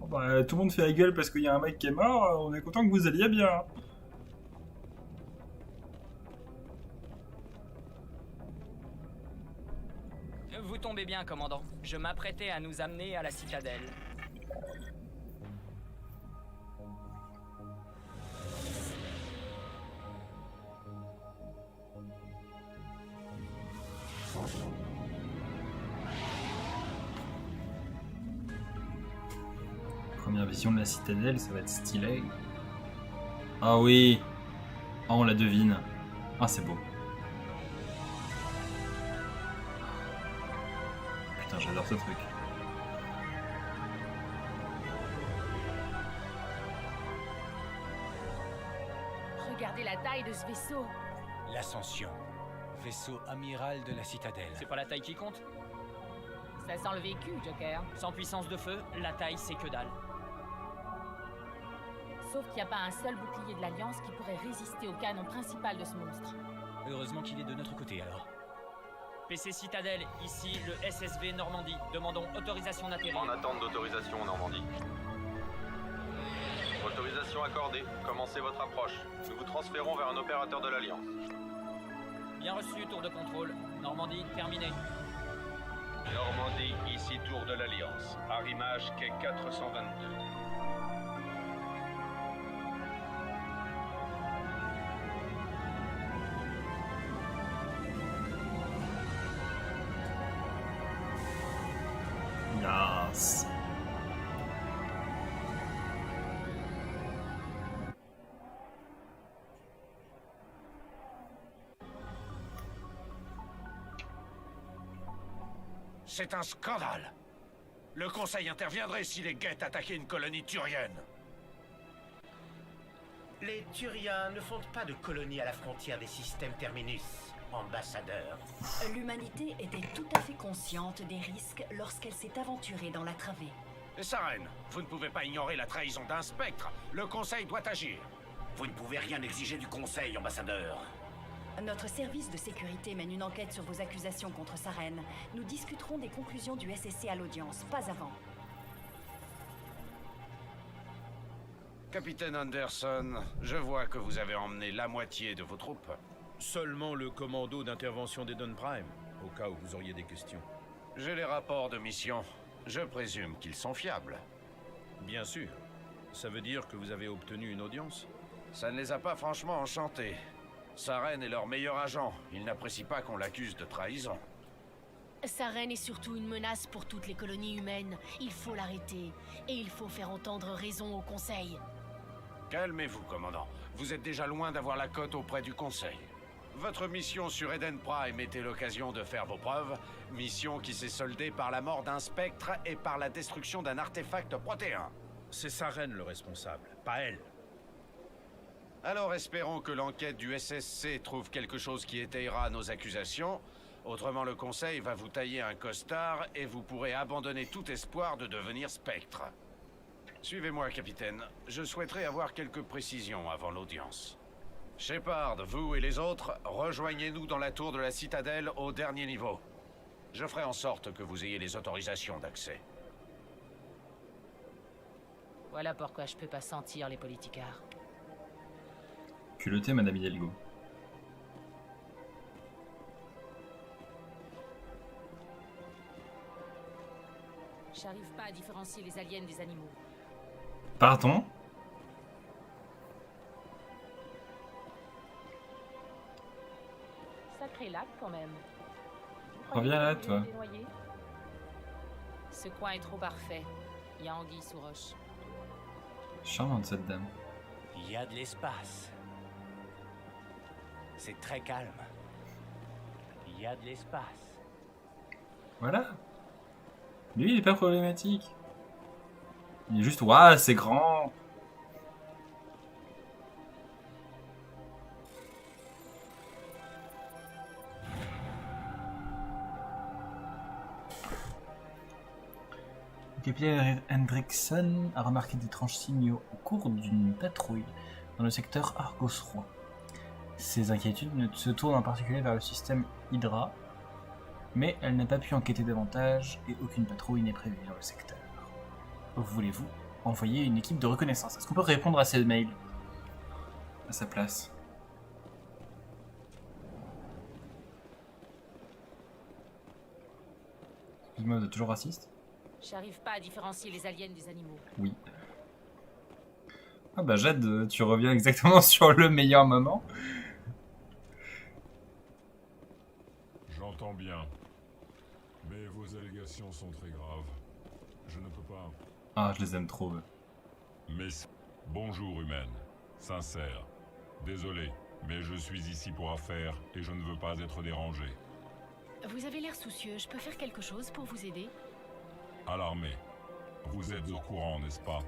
Bon bah, tout le monde fait la gueule parce qu'il y a un mec qui est mort, on est content que vous alliez bien. Vous tombez bien, commandant. Je m'apprêtais à nous amener à la citadelle. Première vision de la citadelle, ça va être stylé. Ah oui. Ah, on la devine. Ah, c'est beau. Putain, j'adore ce truc. Regardez la taille de ce vaisseau. L'Ascension. Vaisseau amiral de la citadelle. C'est pas la taille qui compte. Ça sent le vécu, Joker. Sans puissance de feu, la taille c'est que dalle. Sauf qu'il n'y a pas un seul bouclier de l'Alliance qui pourrait résister au canon principal de ce monstre. Heureusement qu'il est de notre côté alors. PC Citadelle, ici le SSV Normandie. Demandons autorisation d'atterrir. En attente d'autorisation, Normandie. Autorisation accordée. Commencez votre approche. Nous vous transférons vers un opérateur de l'Alliance. Bien reçu, tour de contrôle. Normandie, terminé. Normandie, ici tour de l'Alliance. Arrimage quai 422. Yes. C'est un scandale. Le Conseil interviendrait si les Geth attaquaient une colonie turienne. Les Turiens ne fondent pas de colonie à la frontière des systèmes Terminus, ambassadeur. L'humanité était tout à fait consciente des risques lorsqu'elle s'est aventurée dans la travée. Et Saren, vous ne pouvez pas ignorer la trahison d'un spectre. Le Conseil doit agir. Vous ne pouvez rien exiger du Conseil, ambassadeur. Notre service de sécurité mène une enquête sur vos accusations contre Saren. Nous discuterons des conclusions du SSC à l'audience, pas avant. Capitaine Anderson, je vois que vous avez emmené la moitié de vos troupes. Seulement le commando d'intervention d'Eden Prime, au cas où vous auriez des questions. J'ai les rapports de mission. Je présume qu'ils sont fiables. Bien sûr. Ça veut dire que vous avez obtenu une audience? Ça ne les a pas franchement enchantés. Saren est leur meilleur agent. Il n'apprécie pas qu'on l'accuse de trahison. Saren est surtout une menace pour toutes les colonies humaines. Il faut l'arrêter. Et il faut faire entendre raison au Conseil. Calmez-vous, commandant. Vous êtes déjà loin d'avoir la cote auprès du Conseil. Votre mission sur Eden Prime était l'occasion de faire vos preuves. Mission qui s'est soldée par la mort d'un spectre et par la destruction d'un artefact protéin. C'est Saren le responsable, pas elle. Alors espérons que l'enquête du SSC trouve quelque chose qui étayera nos accusations. Autrement, le Conseil va vous tailler un costard et vous pourrez abandonner tout espoir de devenir Spectre. Suivez-moi, capitaine. Je souhaiterais avoir quelques précisions avant l'audience. Shepard, vous et les autres, rejoignez-nous dans la tour de la citadelle au dernier niveau. Je ferai en sorte que vous ayez les autorisations d'accès. Voilà pourquoi je peux pas sentir les politicards. Culotté, Madame Hidalgo. J'arrive pas à différencier les aliens des animaux. Pardon? Sacré lac quand même. Reviens là, toi. Ce coin est trop parfait. Il y a anguille sous roche. Charmante cette dame. Il y a de l'espace. C'est très calme. Il y a de l'espace. Voilà. Lui, il est pas problématique. Il est juste, waouh, c'est grand. Le capitaine Hendrickson a remarqué d'étranges signaux au cours d'une patrouille dans le secteur Argos-Roi. Ses inquiétudes se tournent en particulier vers le système Hydra, mais elle n'a pas pu enquêter davantage et aucune patrouille n'est prévue dans le secteur. Voulez-vous envoyer une équipe de reconnaissance? Est-ce qu'on peut répondre à ces mails à sa place? Excuse-moi, vous êtes toujours raciste? J'arrive pas à différencier les aliens des animaux. Oui. Ah bah Jade, tu reviens exactement sur le meilleur moment. J'entends bien. Mais vos allégations sont très graves. Je ne peux pas... Ah, je les aime trop. Mais... Bonjour, humaine. Sincère. Désolé, mais je suis ici pour affaires et je ne veux pas être dérangé. Vous avez l'air soucieux. Je peux faire quelque chose pour vous aider? Alarmé. Vous êtes au courant, n'est-ce pas?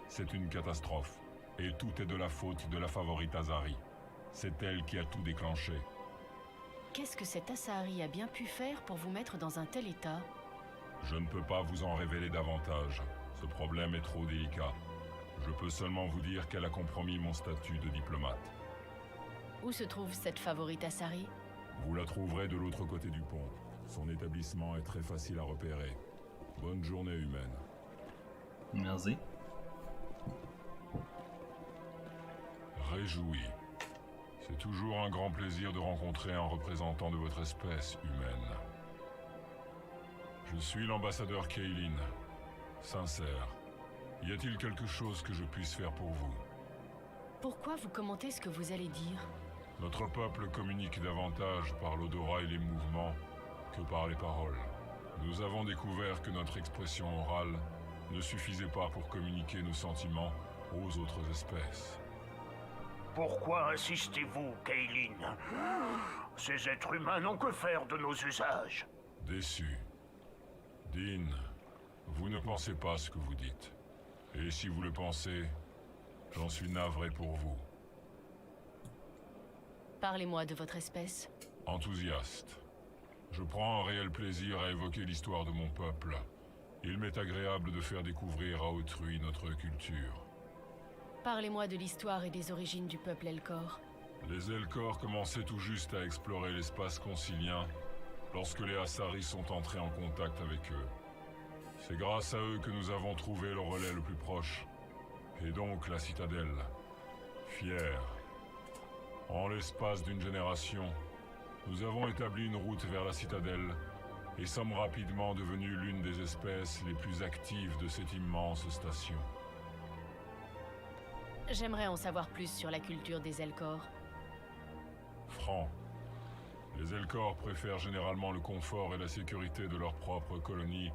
C'est une catastrophe. Et tout est de la faute de la favorite Azari. C'est elle qui a tout déclenché. Qu'est-ce que cet Asahari a bien pu faire pour vous mettre dans un tel état? Je ne peux pas vous en révéler davantage. Ce problème est trop délicat. Je peux seulement vous dire qu'elle a compromis mon statut de diplomate. Où se trouve cette favorite Asahari? Vous la trouverez de l'autre côté du pont. Son établissement est très facile à repérer. Bonne journée humaine. Merci. Réjoui. C'est toujours un grand plaisir de rencontrer un représentant de votre espèce humaine. Je suis l'ambassadeur Kaylin. Sincère. Y a-t-il quelque chose que je puisse faire pour vous? Pourquoi vous commentez ce que vous allez dire? Notre peuple communique davantage par l'odorat et les mouvements que par les paroles. Nous avons découvert que notre expression orale ne suffisait pas pour communiquer nos sentiments aux autres espèces. Pourquoi insistez-vous, Kaylin? Ces êtres humains n'ont que faire de nos usages. Déçu. Dean, vous ne pensez pas ce que vous dites. Et si vous le pensez, j'en suis navré pour vous. Parlez-moi de votre espèce. Enthousiaste. Je prends un réel plaisir à évoquer l'histoire de mon peuple. Il m'est agréable de faire découvrir à autrui notre culture. Parlez-moi de l'histoire et des origines du peuple Elcor. Les Elcor commençaient tout juste à explorer l'espace concilien lorsque les Asari sont entrés en contact avec eux. C'est grâce à eux que nous avons trouvé le relais le plus proche, et donc la citadelle. Fier. En l'espace d'une génération, nous avons établi une route vers la citadelle et sommes rapidement devenus l'une des espèces les plus actives de cette immense station. J'aimerais en savoir plus sur la culture des Elcor. Franc. Les Elcor préfèrent généralement le confort et la sécurité de leur propre colonie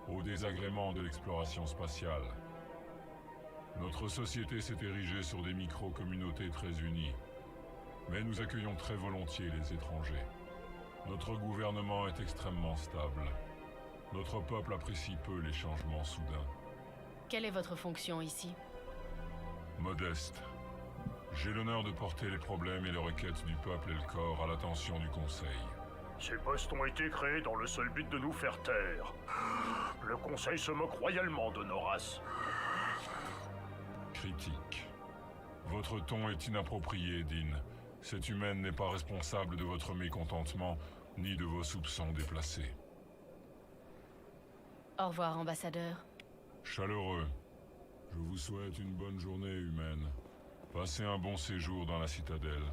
au désagrément de l'exploration spatiale. Notre société s'est érigée sur des micro-communautés très unies, mais nous accueillons très volontiers les étrangers. Notre gouvernement est extrêmement stable. Notre peuple apprécie peu les changements soudains. Quelle est votre fonction ici? Modeste. J'ai l'honneur de porter les problèmes et les requêtes du peuple Elcor à l'attention du Conseil. Ces postes ont été créés dans le seul but de nous faire taire. Le Conseil se moque royalement de nos races. Critique. Votre ton est inapproprié, Dean. Cette humaine n'est pas responsable de votre mécontentement, ni de vos soupçons déplacés. Au revoir, ambassadeur. Chaleureux. Je vous souhaite une bonne journée, humaine. Passez un bon séjour dans la citadelle.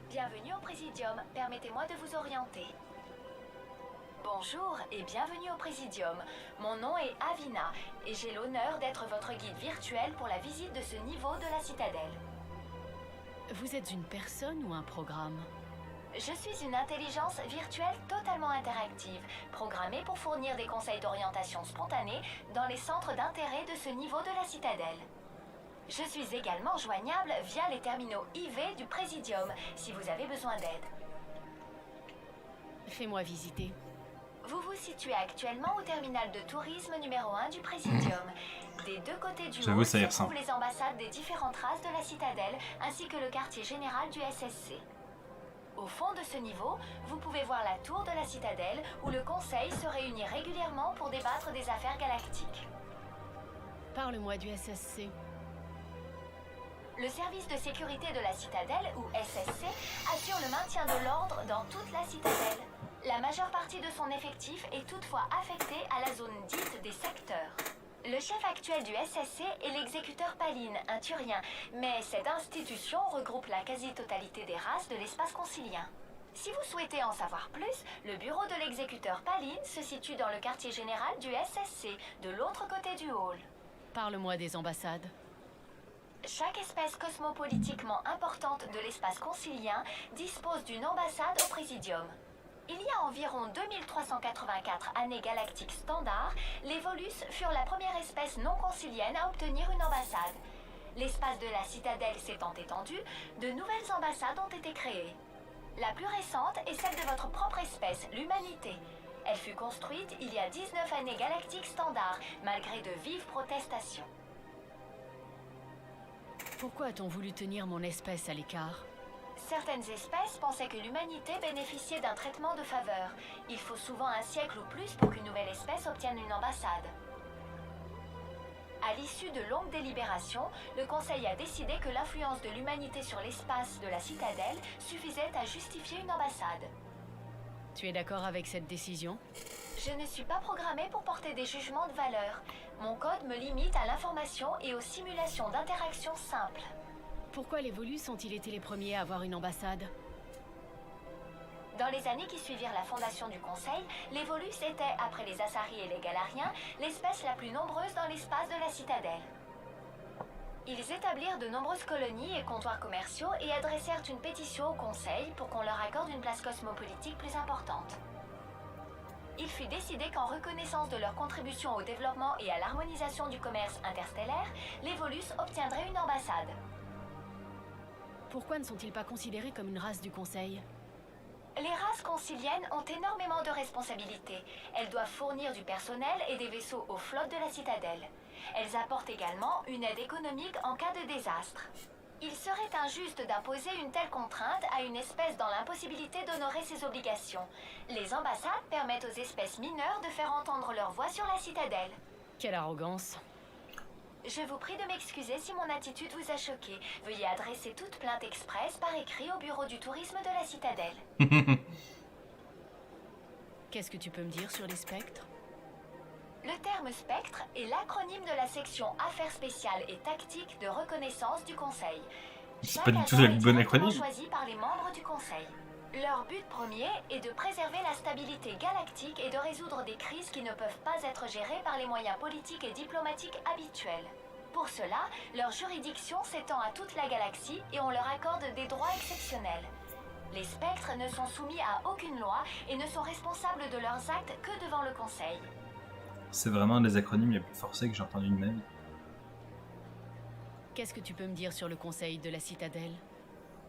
Bienvenue au Présidium, permettez-moi de vous orienter. Bonjour et bienvenue au Présidium. Mon nom est Avina et j'ai l'honneur d'être votre guide virtuel pour la visite de ce niveau de la citadelle. Vous êtes une personne ou un programme? Je suis une intelligence virtuelle totalement interactive, programmée pour fournir des conseils d'orientation spontanés dans les centres d'intérêt de ce niveau de la citadelle. Je suis également joignable via les terminaux IV du Présidium, si vous avez besoin d'aide. Fais-moi visiter. Vous vous situez actuellement au terminal de tourisme numéro 1 du Présidium. Des deux côtés du hall se trouvent les ambassades des différentes races de la citadelle, ainsi que le quartier général du SSC. Au fond de ce niveau, vous pouvez voir la tour de la citadelle, où le conseil se réunit régulièrement pour débattre des affaires galactiques. Parle-moi du SSC. Le service de sécurité de la citadelle, ou SSC, assure le maintien de l'ordre dans toute la citadelle. La majeure partie de son effectif est toutefois affectée à la zone dite des secteurs. Le chef actuel du SSC est l'exécuteur Paline, un Turien, mais cette institution regroupe la quasi-totalité des races de l'espace concilien. Si vous souhaitez en savoir plus, le bureau de l'exécuteur Paline se situe dans le quartier général du SSC, de l'autre côté du hall. Parle-moi des ambassades. Chaque espèce cosmopolitiquement importante de l'espace concilien dispose d'une ambassade au Présidium. Il y a environ 2384 années galactiques standards, les Volus furent la première espèce non concilienne à obtenir une ambassade. L'espace de la citadelle s'étant étendu, de nouvelles ambassades ont été créées. La plus récente est celle de votre propre espèce, l'humanité. Elle fut construite il y a 19 années galactiques standards, malgré de vives protestations. Pourquoi a-t-on voulu tenir mon espèce à l'écart? Certaines espèces pensaient que l'humanité bénéficiait d'un traitement de faveur. Il faut souvent un siècle ou plus pour qu'une nouvelle espèce obtienne une ambassade. À l'issue de longues délibérations, le Conseil a décidé que l'influence de l'humanité sur l'espace de la citadelle suffisait à justifier une ambassade. Tu es d'accord avec cette décision? Je ne suis pas programmée pour porter des jugements de valeur. Mon code me limite à l'information et aux simulations d'interaction simples. Pourquoi les Volus ont-ils été les premiers à avoir une ambassade? Dans les années qui suivirent la fondation du Conseil, les Volus étaient, après les Asari et les Galariens, l'espèce la plus nombreuse dans l'espace de la citadelle. Ils établirent de nombreuses colonies et comptoirs commerciaux et adressèrent une pétition au Conseil pour qu'on leur accorde une place cosmopolitique plus importante. Il fut décidé qu'en reconnaissance de leur contribution au développement et à l'harmonisation du commerce interstellaire, les Volus obtiendraient une ambassade. Pourquoi ne sont-ils pas considérés comme une race du Conseil? Les races conciliennes ont énormément de responsabilités. Elles doivent fournir du personnel et des vaisseaux aux flottes de la citadelle. Elles apportent également une aide économique en cas de désastre. Il serait injuste d'imposer une telle contrainte à une espèce dans l'impossibilité d'honorer ses obligations. Les ambassades permettent aux espèces mineures de faire entendre leur voix sur la citadelle. Quelle arrogance! Je vous prie de m'excuser si mon attitude vous a choqué. Veuillez adresser toute plainte express par écrit au bureau du tourisme de la citadelle. Qu'est-ce que tu peux me dire sur les spectres? Le terme spectre est l'acronyme de la section Affaires spéciales et tactiques de reconnaissance du Conseil. C'est pas du tout le bon acronyme. Choisi par les membres du Conseil. Leur but premier est de préserver la stabilité galactique et de résoudre des crises qui ne peuvent pas être gérées par les moyens politiques et diplomatiques habituels. Pour cela, leur juridiction s'étend à toute la galaxie et on leur accorde des droits exceptionnels. Les spectres ne sont soumis à aucune loi et ne sont responsables de leurs actes que devant le Conseil. C'est vraiment un des acronymes les plus forcés que j'ai entendu de ma vie. Qu'est-ce que tu peux me dire sur le Conseil de la Citadelle?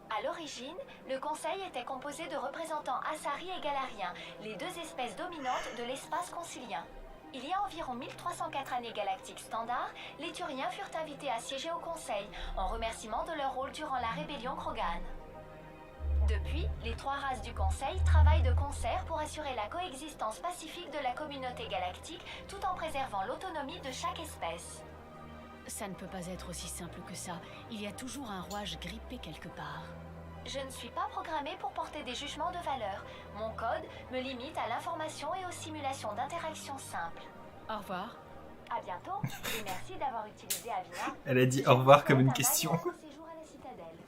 À l'origine, le Conseil était composé de représentants Asari et Galariens, les deux espèces dominantes de l'espace concilien. Il y a environ 1304 années galactiques standard, les Turiens furent invités à siéger au Conseil, en remerciement de leur rôle durant la rébellion Krogan. Depuis, les trois races du Conseil travaillent de concert pour assurer la coexistence pacifique de la communauté galactique, tout en préservant l'autonomie de chaque espèce. Ça ne peut pas être aussi simple que ça. Il y a toujours un rouage grippé quelque part. Je ne suis pas programmée pour porter des jugements de valeur. Mon code me limite à l'information et aux simulations d'interactions simples. Au revoir. À bientôt, et merci d'avoir utilisé Avina. Elle a dit au revoir comme une question.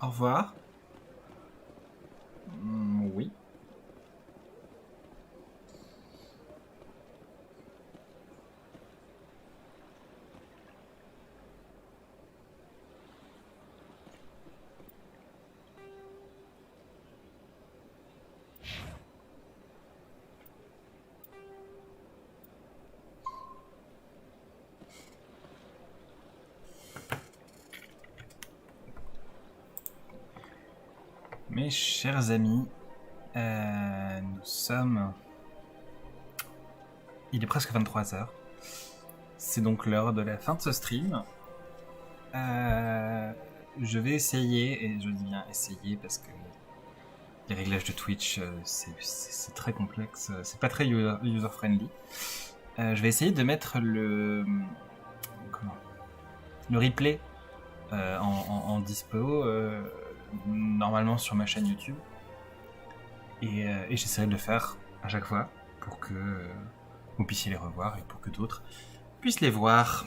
Au revoir. Oui. Mes chers amis, nous sommes... Il est presque 23h. C'est donc l'heure de la fin de ce stream. Je vais essayer, et je dis bien essayer parce que les réglages de Twitch, c'est très complexe, c'est pas très user-friendly. Je vais essayer de mettre le replay en dispo, normalement sur ma chaîne YouTube. Et j'essaierai de le faire à chaque fois pour que vous puissiez les revoir et pour que d'autres puissent les voir.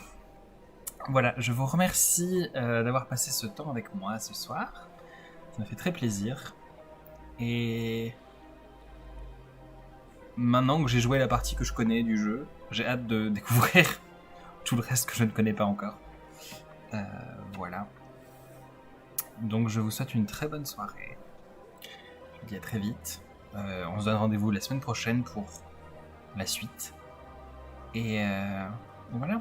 Voilà, je vous remercie d'avoir passé ce temps avec moi ce soir. Ça m'a fait très plaisir. Et maintenant que j'ai joué la partie que je connais du jeu, j'ai hâte de découvrir tout le reste que je ne connais pas encore. Voilà. Donc je vous souhaite une très bonne soirée. Je vous dis à très vite. On se donne rendez-vous la semaine prochaine pour la suite. Et voilà.